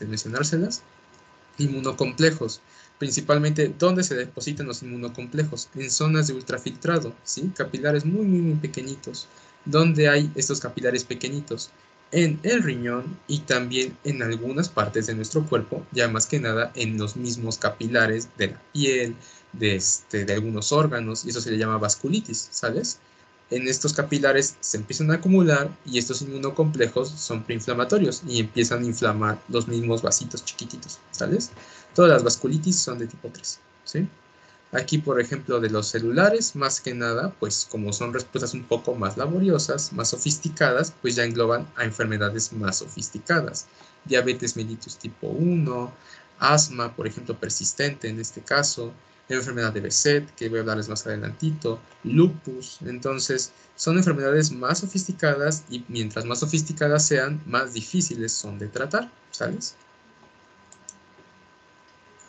mencionárselas. Inmunocomplejos. Principalmente, ¿dónde se depositan los inmunocomplejos? En zonas de ultrafiltrado, ¿sí? Capilares muy, muy, muy pequeñitos. ¿Dónde hay estos capilares pequeñitos? En el riñón y también en algunas partes de nuestro cuerpo, ya más que nada en los mismos capilares de la piel, de algunos órganos, y eso se le llama vasculitis, ¿sabes? En estos capilares se empiezan a acumular y estos inmunocomplejos son preinflamatorios y empiezan a inflamar los mismos vasitos chiquititos, ¿sabes? Todas las vasculitis son de tipo 3, ¿sí? Aquí, por ejemplo, de los celulares, más que nada, pues como son respuestas un poco más laboriosas, más sofisticadas, pues ya engloban a enfermedades más sofisticadas. Diabetes mellitus tipo 1, asma, por ejemplo, persistente en este caso, enfermedad de Behçet, que voy a hablarles más adelantito, lupus. Entonces, son enfermedades más sofisticadas y mientras más sofisticadas sean, más difíciles son de tratar, ¿sabes?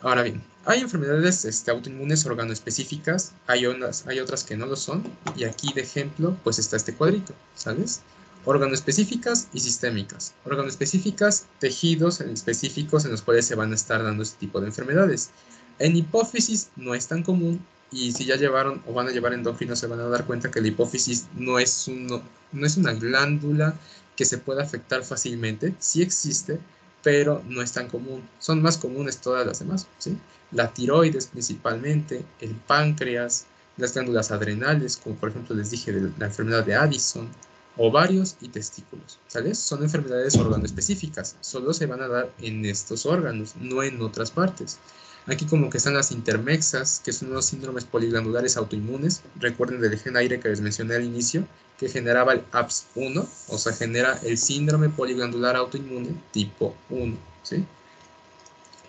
Ahora bien, hay enfermedades autoinmunes organoespecíficas, hay otras que no lo son, y aquí de ejemplo, pues está este cuadrito, ¿sabes? Organoespecíficas y sistémicas. Organoespecíficas, tejidos específicos en los cuales se van a estar dando este tipo de enfermedades. En hipófisis no es tan común, y si ya llevaron o van a llevar endocrino se van a dar cuenta que la hipófisis no es una glándula que se pueda afectar fácilmente, sí existe, pero no es tan común. Son más comunes todas las demás, ¿sí? La tiroides principalmente, el páncreas, las glándulas adrenales, como por ejemplo les dije de la enfermedad de Addison, ovarios y testículos, ¿sales? Son enfermedades organoespecíficas, solo se van a dar en estos órganos, no en otras partes. Aquí como que están las intermexas, que son los síndromes poliglandulares autoinmunes. Recuerden del gen aire que les mencioné al inicio, que generaba el APS1, o sea, genera el síndrome poliglandular autoinmune tipo 1, ¿sí?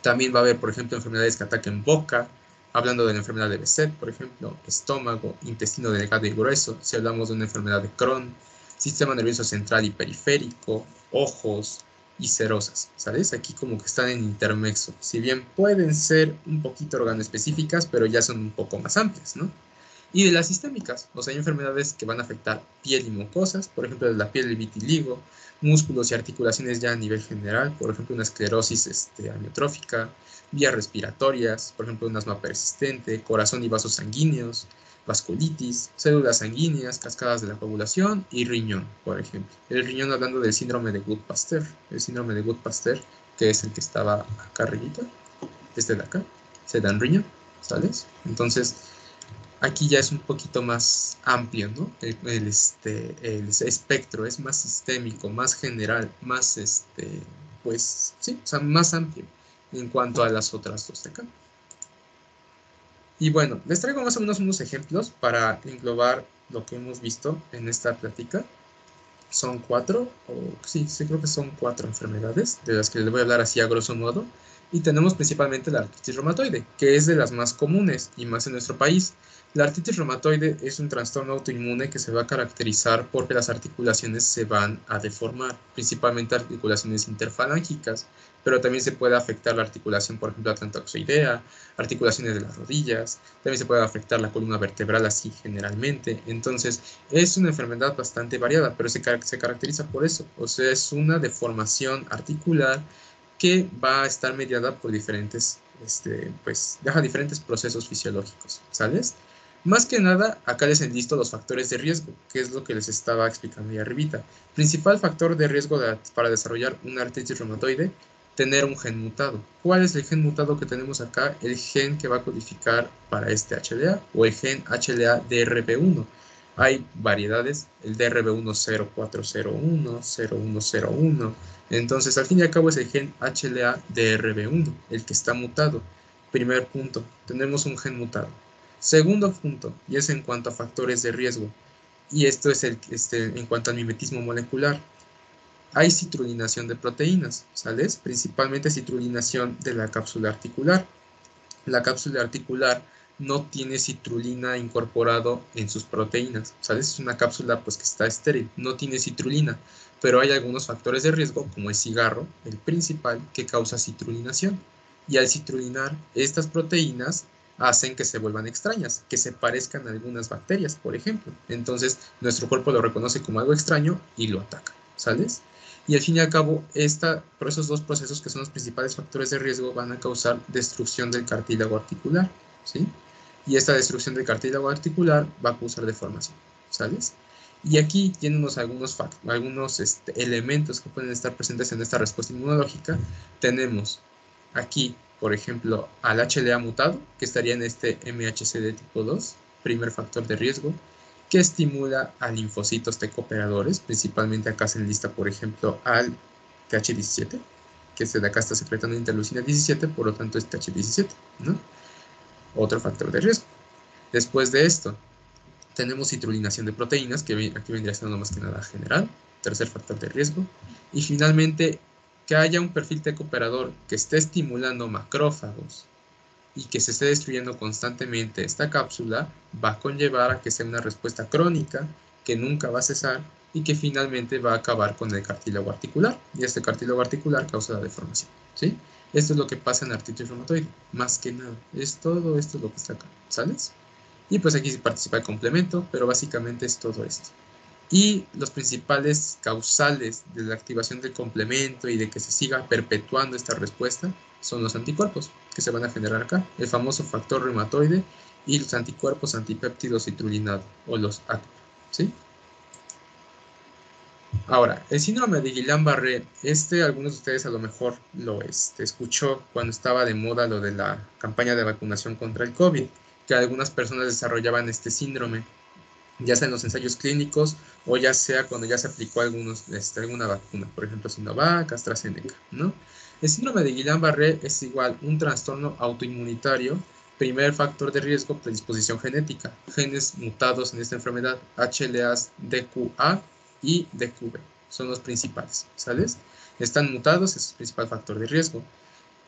También va a haber, por ejemplo, enfermedades que ataquen boca, hablando de la enfermedad de Behçet, por ejemplo, estómago, intestino delgado y grueso, si hablamos de una enfermedad de Crohn, sistema nervioso central y periférico, ojos y cerosas, ¿sabes? Aquí como que están en intermexo. Si bien pueden ser un poquito organoespecíficas, pero ya son un poco más amplias, ¿no? Y de las sistémicas, o sea, hay enfermedades que van a afectar piel y mucosas, por ejemplo, de la piel el vitiligo, músculos y articulaciones ya a nivel general, por ejemplo, una esclerosis amiotrófica, vías respiratorias, por ejemplo, un asma persistente, corazón y vasos sanguíneos, vasculitis, células sanguíneas, cascadas de la coagulación y riñón, por ejemplo. El riñón hablando del síndrome de Wood-Pasteur, el síndrome de Wood-Pasteur, que es el que estaba acá arribita, este de acá, se da en riñón, ¿sales? Entonces, aquí ya es un poquito más amplio, ¿no? El espectro es más sistémico, más general, más, pues, sí, o sea, más amplio en cuanto a las otras dos de acá. Y bueno, les traigo más o menos unos ejemplos para englobar lo que hemos visto en esta plática. Son 4, sí, creo que son 4 enfermedades, de las que les voy a hablar así a grosso modo. Y tenemos principalmente la artritis reumatoide, que es de las más comunes y más en nuestro país. La artritis reumatoide es un trastorno autoinmune que se va a caracterizar porque las articulaciones se van a deformar, principalmente articulaciones interfalángicas, pero también se puede afectar la articulación, por ejemplo, atlantoxoidea, articulaciones de las rodillas, también se puede afectar la columna vertebral así generalmente. Entonces, es una enfermedad bastante variada, pero se caracteriza por eso, o sea, es una deformación articular que va a estar mediada por diferentes, pues, deja diferentes procesos fisiológicos, ¿sales? Más que nada, acá les enlisto los factores de riesgo, que es lo que les estaba explicando ahí arribita. Principal factor de riesgo para desarrollar una artritis reumatoide, tener un gen mutado. ¿Cuál es el gen mutado que tenemos acá? El gen que va a codificar para este HLA o el gen HLA-DRP1. Hay variedades, el DRB1 0401, 0101. Entonces, al fin y al cabo es el gen HLA-DRB1, el que está mutado. Primer punto, tenemos un gen mutado. Segundo punto, y es en cuanto a factores de riesgo, y esto es en cuanto al mimetismo molecular. Hay citrulinación de proteínas, ¿sales? Principalmente citrulinación de la cápsula articular. La cápsula articular no tiene citrulina incorporado en sus proteínas, ¿sabes? Es una cápsula pues que está estéril, no tiene citrulina, pero hay algunos factores de riesgo, como el cigarro, el principal, que causa citrulinación. Y al citrulinar, estas proteínas hacen que se vuelvan extrañas, que se parezcan a algunas bacterias, por ejemplo. Entonces, nuestro cuerpo lo reconoce como algo extraño y lo ataca, ¿sales? Y al fin y al cabo, por esos dos procesos que son los principales factores de riesgo van a causar destrucción del cartílago articular, ¿sí? Y esta destrucción del cartílago articular va a causar deformación, ¿sales? Y aquí tenemos algunos elementos que pueden estar presentes en esta respuesta inmunológica. Tenemos aquí, por ejemplo, al HLA mutado, que estaría en este MHC de tipo 2, primer factor de riesgo, que estimula a linfocitos T cooperadores, principalmente acá se enlista, por ejemplo, al TH17, que de acá está secretando interleucina 17, por lo tanto es TH17, ¿no? Otro factor de riesgo. Después de esto, tenemos citrulinación de proteínas, que aquí vendría siendo más que nada general, tercer factor de riesgo. Y finalmente, que haya un perfil T cooperador que esté estimulando macrófagos y que se esté destruyendo constantemente esta cápsula, va a conllevar a que sea una respuesta crónica que nunca va a cesar y que finalmente va a acabar con el cartílago articular. Y este cartílago articular causa la deformación, ¿sí? Esto es lo que pasa en artritis reumatoide, más que nada. Es todo esto lo que está acá, ¿sales? Y pues aquí sí participa el complemento, pero básicamente es todo esto. Y los principales causales de la activación del complemento y de que se siga perpetuando esta respuesta son los anticuerpos que se van a generar acá, el famoso factor reumatoide y los anticuerpos antipéptidos citrulinados, o los ACP, ¿sí? Ahora, el síndrome de Guillain-Barré, algunos de ustedes a lo mejor lo escuchó cuando estaba de moda lo de la campaña de vacunación contra el COVID, que algunas personas desarrollaban este síndrome, ya sea en los ensayos clínicos o ya sea cuando ya se aplicó alguna vacuna, por ejemplo Sinovac, AstraZeneca, ¿no? El síndrome de Guillain-Barré es igual un trastorno autoinmunitario. Primer factor de riesgo, predisposición genética, genes mutados en esta enfermedad, HLAs DQA y DQB, son los principales, ¿sabes? Están mutados, es el principal factor de riesgo.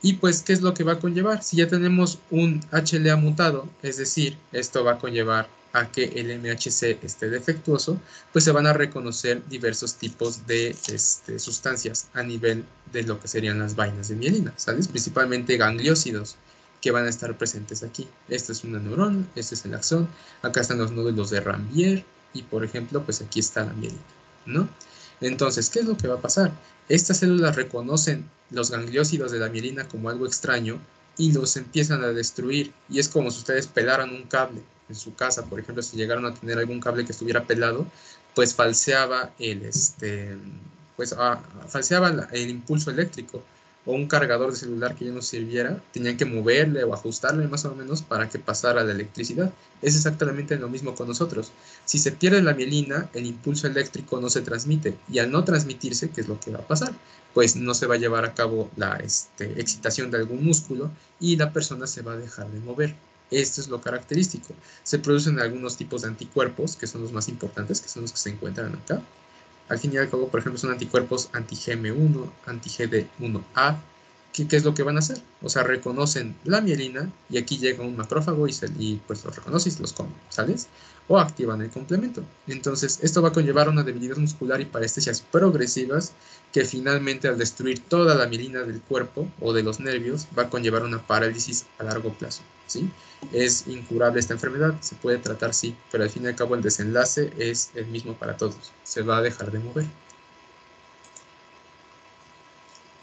Y pues, ¿qué es lo que va a conllevar? Si ya tenemos un HLA mutado, es decir, esto va a conllevar a que el MHC esté defectuoso, pues se van a reconocer diversos tipos de sustancias a nivel de lo que serían las vainas de mielina, ¿sabes? Principalmente gangliósidos que van a estar presentes aquí. Esta es una neurona, este es el axón, acá están los nódulos de Ranvier y, por ejemplo, pues aquí está la mielina, ¿no? Entonces, ¿qué es lo que va a pasar? Estas células reconocen los gangliósidos de la mielina como algo extraño y los empiezan a destruir. Y es como si ustedes pelaran un cable en su casa, por ejemplo, si llegaron a tener algún cable que estuviera pelado, pues falseaba el impulso eléctrico, o un cargador de celular que ya no sirviera, tenían que moverle o ajustarle más o menos para que pasara la electricidad. Es exactamente lo mismo con nosotros. Si se pierde la mielina, el impulso eléctrico no se transmite, y al no transmitirse, ¿qué es lo que va a pasar? Pues no se va a llevar a cabo la excitación de algún músculo y la persona se va a dejar de mover. Esto es lo característico. Se producen algunos tipos de anticuerpos, que son los más importantes, que son los que se encuentran acá. Al fin y al cabo, por ejemplo, son anticuerpos anti-GM1, anti-GD1A. ¿Qué es lo que van a hacer? O sea, reconocen la mielina y aquí llega un macrófago y pues los reconoce y se los come, ¿sales? O activan el complemento. Entonces, esto va a conllevar una debilidad muscular y parestesias progresivas que finalmente, al destruir toda la mielina del cuerpo o de los nervios, va a conllevar una parálisis a largo plazo, ¿sí? ¿Es incurable esta enfermedad? Se puede tratar, sí, pero al fin y al cabo el desenlace es el mismo para todos. Se va a dejar de mover.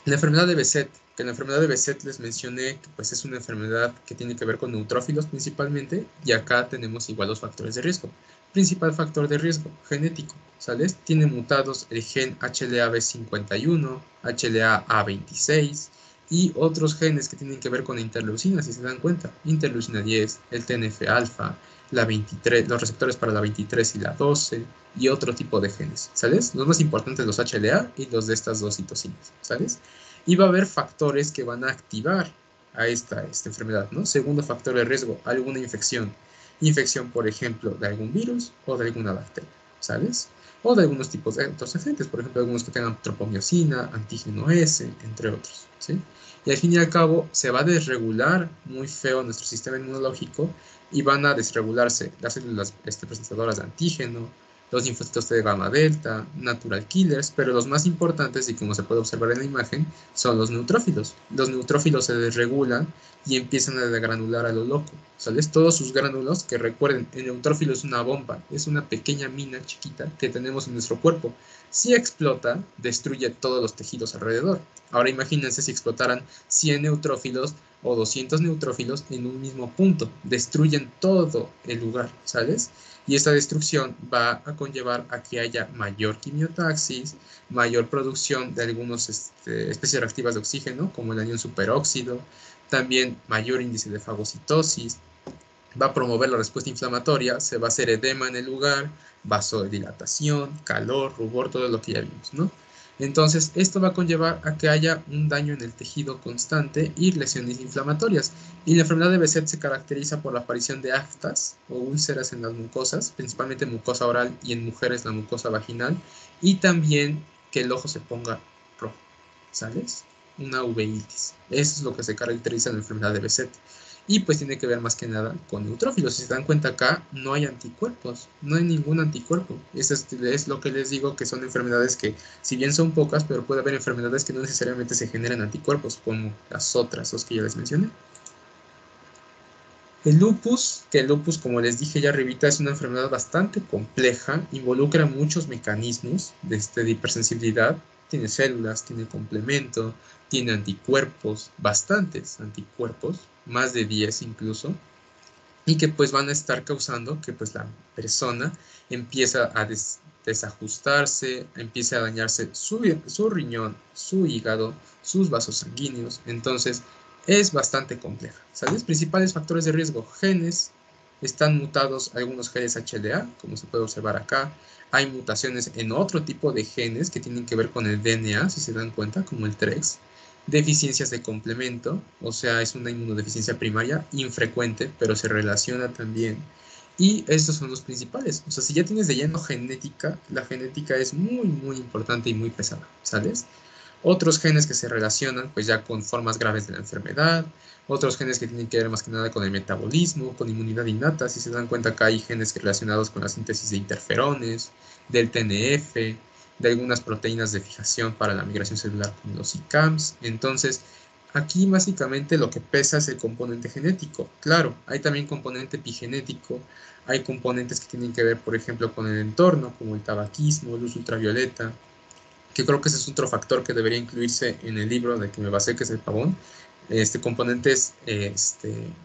La enfermedad de Behçet, que en la enfermedad de Behçet les mencioné que pues es una enfermedad que tiene que ver con neutrófilos principalmente, y acá tenemos igual los factores de riesgo. Principal factor de riesgo, genético, ¿sales? Tiene mutados el gen HLA-B51, HLA-A26 y otros genes que tienen que ver con interleucina, si se dan cuenta. Interleucina 10, el TNF-alfa, la 23, los receptores para la 23 y la 12 y otro tipo de genes, ¿sales? Los más importantes, los HLA y los de estas dos citocinas, ¿sales? Y va a haber factores que van a activar a esta enfermedad, ¿no? Segundo factor de riesgo, alguna infección. Infección, por ejemplo, de algún virus o de alguna bacteria, ¿sales? O de algunos tipos de otros agentes, por ejemplo, algunos que tengan tropomiosina, antígeno S, entre otros, ¿sí? Y al fin y al cabo se va a desregular muy feo nuestro sistema inmunológico y van a desregularse las células presentadoras de antígeno, los linfocitos de gamma delta, natural killers, pero los más importantes, y como se puede observar en la imagen, son los neutrófilos. Los neutrófilos se desregulan y empiezan a degranular a lo loco, ¿sales? Todos sus gránulos, que recuerden, el neutrófilo es una bomba, es una pequeña mina chiquita que tenemos en nuestro cuerpo. Si explota, destruye todos los tejidos alrededor. Ahora imagínense si explotaran 100 neutrófilos o 200 neutrófilos en un mismo punto. Destruyen todo el lugar, ¿sabes? Y esta destrucción va a conllevar a que haya mayor quimiotaxis, mayor producción de algunas especies reactivas de oxígeno, como el anión superóxido, también mayor índice de fagocitosis, va a promover la respuesta inflamatoria, se va a hacer edema en el lugar, vasodilatación, calor, rubor, todo lo que ya vimos, ¿no? Entonces, esto va a conllevar a que haya un daño en el tejido constante y lesiones inflamatorias. Y la enfermedad de Behçet se caracteriza por la aparición de aftas o úlceras en las mucosas, principalmente mucosa oral y en mujeres la mucosa vaginal, y también que el ojo se ponga rojo, ¿sabes? Una uveitis. Eso es lo que se caracteriza en la enfermedad de Behçet. Y pues tiene que ver más que nada con neutrófilos. Si se dan cuenta acá, no hay anticuerpos, no hay ningún anticuerpo. Eso es lo que les digo, que son enfermedades que, si bien son pocas, pero puede haber enfermedades que no necesariamente se generan anticuerpos, como las otras dos que ya les mencioné. El lupus, como les dije ya arribita, es una enfermedad bastante compleja, involucra muchos mecanismos de hipersensibilidad, tiene células, tiene complemento, tiene anticuerpos, bastantes anticuerpos, más de 10 incluso, y que pues van a estar causando que pues la persona empieza a desajustarse, empieza a dañarse su riñón, su hígado, sus vasos sanguíneos. Entonces es bastante compleja, ¿sabes? Principales factores de riesgo: genes, están mutados algunos genes HLA, como se puede observar acá. Hay mutaciones en otro tipo de genes que tienen que ver con el DNA, si se dan cuenta, como el TREX. Deficiencias de complemento, o sea, es una inmunodeficiencia primaria infrecuente, pero se relaciona también. Y estos son los principales. O sea, si ya tienes de lleno genética, la genética es muy, muy importante y muy pesada, ¿sabes? Otros genes que se relacionan pues ya con formas graves de la enfermedad, otros genes que tienen que ver más que nada con el metabolismo, con inmunidad innata. Si se dan cuenta, acá hay genes relacionados con la síntesis de interferones, del TNF, de algunas proteínas de fijación para la migración celular como los ICAMS. Entonces, aquí básicamente lo que pesa es el componente genético. Claro, hay también componente epigenético, hay componentes que tienen que ver, por ejemplo, con el entorno, como el tabaquismo, luz ultravioleta, que creo que ese es otro factor que debería incluirse en el libro de que me basé, que es el pavón. Componentes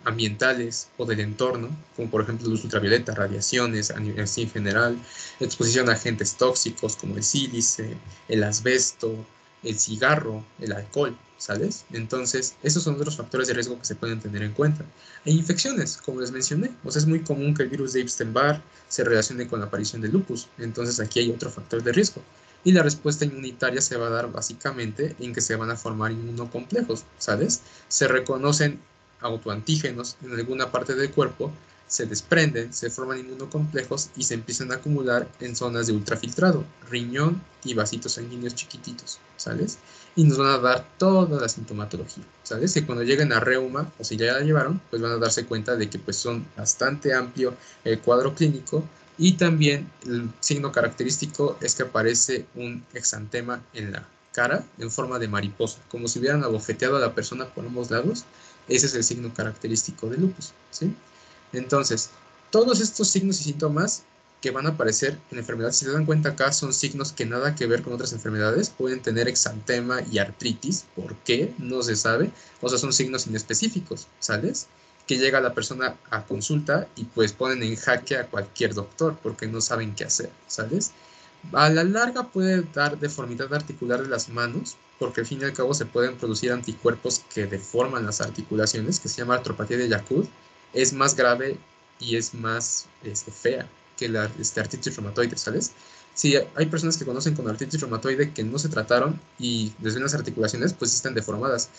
ambientales o del entorno, como por ejemplo luz ultravioleta, radiaciones así en general, exposición a agentes tóxicos como el sílice, el asbesto, el cigarro, el alcohol, ¿sabes? Entonces, esos son otros factores de riesgo que se pueden tener en cuenta. E infecciones, como les mencioné, o sea, es muy común que el virus de Epstein-Barr se relacione con la aparición de lupus, entonces aquí hay otro factor de riesgo. Y la respuesta inmunitaria se va a dar básicamente en que se van a formar inmunocomplejos, ¿sabes? Se reconocen autoantígenos en alguna parte del cuerpo, se desprenden, se forman inmunocomplejos y se empiezan a acumular en zonas de ultrafiltrado, riñón y vasitos sanguíneos chiquititos, ¿sabes? Y nos van a dar toda la sintomatología, ¿sabes? Que cuando lleguen a reuma, o si ya la llevaron, pues van a darse cuenta de que pues son bastante amplio el cuadro clínico. Y también el signo característico es que aparece un exantema en la cara en forma de mariposa, como si hubieran abofeteado a la persona por ambos lados. Ese es el signo característico del lupus, ¿sí? Entonces, todos estos signos y síntomas que van a aparecer en la enfermedad, si se dan cuenta acá, son signos que nada que ver con otras enfermedades. Pueden tener exantema y artritis. ¿Por qué? No se sabe. O sea, son signos inespecíficos, ¿sales? Que llega la persona a consulta y pues ponen en jaque a cualquier doctor porque no saben qué hacer, ¿sabes? A la larga puede dar deformidad articular de las manos, porque al fin y al cabo se pueden producir anticuerpos que deforman las articulaciones, que se llama artropatía de Yacoud. Es más grave y es más fea que la artritis reumatoide, ¿sabes? Sí, hay personas que conocen con artritis reumatoide que no se trataron y desde unas articulaciones pues están deformadas.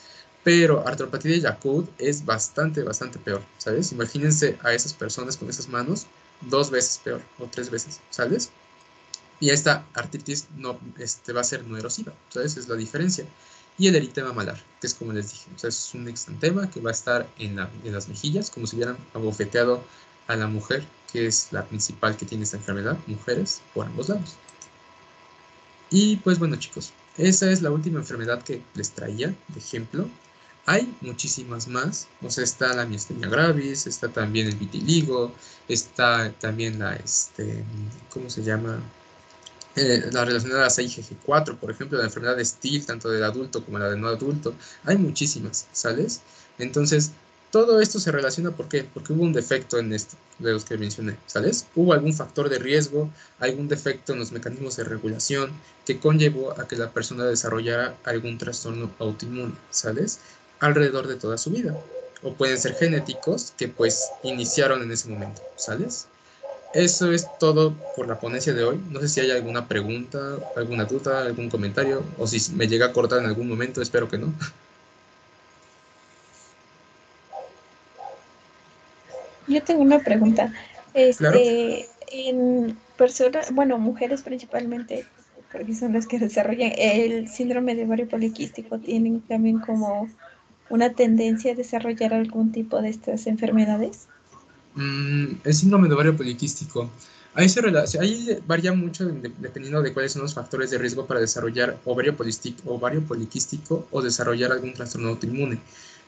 Pero artropatía de Yacoud es bastante, bastante peor, ¿sabes? Imagínense a esas personas con esas manos 2 veces peor o 3 veces, ¿sabes? Y esta artritis no va a ser no erosiva, ¿sabes? Es la diferencia. Y el eritema malar, que es como les dije, o sea, es un exantema que va a estar en las mejillas, como si hubieran abofeteado a la mujer, que es la principal que tiene esta enfermedad, mujeres por ambos lados. Y pues bueno, chicos, esa es la última enfermedad que les traía de ejemplo. Hay muchísimas más, o sea, está la miastenia gravis, está también el vitiligo, está también ¿cómo se llama? Las relacionadas a IgG4, por ejemplo, la enfermedad de Still, tanto del adulto como la del no adulto. Hay muchísimas, ¿sales? Entonces, todo esto se relaciona, ¿por qué? Porque hubo un defecto en esto, de los que mencioné, ¿sales? Hubo algún factor de riesgo, algún defecto en los mecanismos de regulación que conllevó a que la persona desarrollara algún trastorno autoinmune, ¿sales? Alrededor de toda su vida. O pueden ser genéticos que pues iniciaron en ese momento, ¿sales? Eso es todo por la ponencia de hoy. No sé si hay alguna pregunta, alguna duda, algún comentario, o si me llega a cortar en algún momento, espero que no. Yo tengo una pregunta. Claro. En personas, bueno, mujeres principalmente, porque son las que desarrollan el síndrome de ovario poliquístico, tienen también como una tendencia a desarrollar algún tipo de estas enfermedades. El síndrome de ovario poliquístico. Ahí varía mucho dependiendo de cuáles son los factores de riesgo para desarrollar ovario poliquístico o desarrollar algún trastorno autoinmune.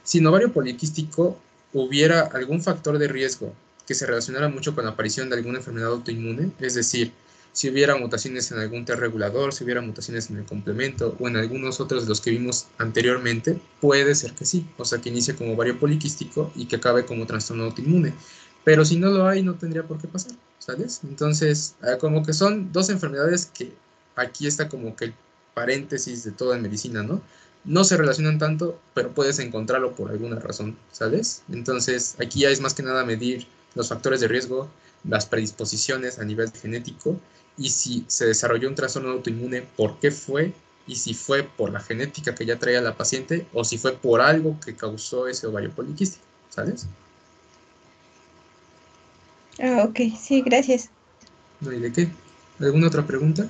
Si en ovario poliquístico hubiera algún factor de riesgo que se relacionara mucho con la aparición de alguna enfermedad autoinmune, es decir, si hubiera mutaciones en algún T regulador, si hubiera mutaciones en el complemento o en algunos otros de los que vimos anteriormente, puede ser que sí, o sea, que inicie como ovario poliquístico y que acabe como trastorno autoinmune. Pero si no lo hay, no tendría por qué pasar, ¿sabes? Entonces, como que son dos enfermedades que aquí está como que el paréntesis de todo en medicina, ¿no? No se relacionan tanto, pero puedes encontrarlo por alguna razón, ¿sabes? Entonces, aquí ya es más que nada medir los factores de riesgo, las predisposiciones a nivel genético y si se desarrolló un trastorno autoinmune, ¿por qué fue? Y si fue por la genética que ya traía la paciente o si fue por algo que causó ese ovario poliquístico, ¿sabes? Ah, ok, sí, gracias. No hay de qué. ¿Alguna otra pregunta?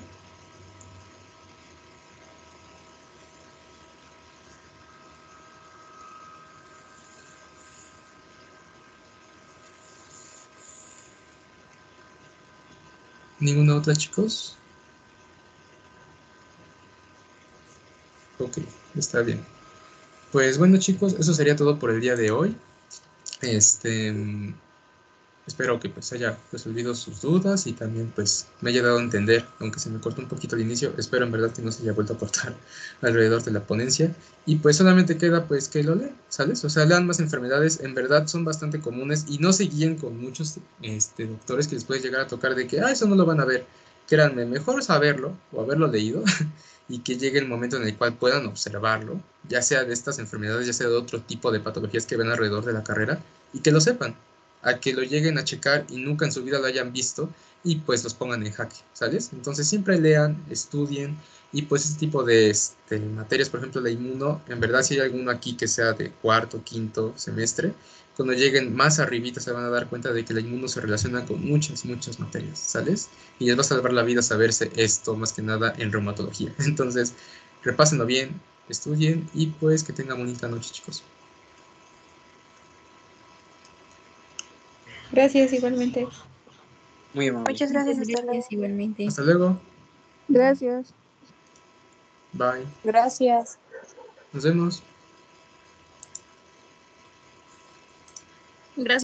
¿Ninguna otra, chicos? Ok, está bien. Pues bueno, chicos, eso sería todo por el día de hoy. Este, espero que pues haya resolvido sus dudas y también pues me haya dado a entender, aunque se me cortó un poquito al inicio, espero en verdad que no se haya vuelto a cortar alrededor de la ponencia y pues solamente queda pues que lo lean, ¿sales? O sea, lean más enfermedades, en verdad son bastante comunes y no se guíen con muchos doctores que les puede llegar a tocar de que, eso no lo van a ver, créanme, mejor saberlo o haberlo leído y que llegue el momento en el cual puedan observarlo, ya sea de estas enfermedades, ya sea de otro tipo de patologías que ven alrededor de la carrera y que lo sepan a que lo lleguen a checar y nunca en su vida lo hayan visto y pues los pongan en jaque, ¿sabes? Entonces siempre lean, estudien y pues este tipo de materias, por ejemplo la inmuno, en verdad si hay alguno aquí que sea de cuarto, quinto semestre, cuando lleguen más arribita se van a dar cuenta de que la inmuno se relaciona con muchas, muchas materias, ¿sales? Y les va a salvar la vida saberse esto más que nada en reumatología. Entonces, repásenlo bien, estudien y pues que tengan bonita noche, chicos. Gracias igualmente. Muy amable. Muchas gracias, hasta luego. Gracias igualmente. Hasta luego. Gracias. Bye. Gracias. Nos vemos. Gracias.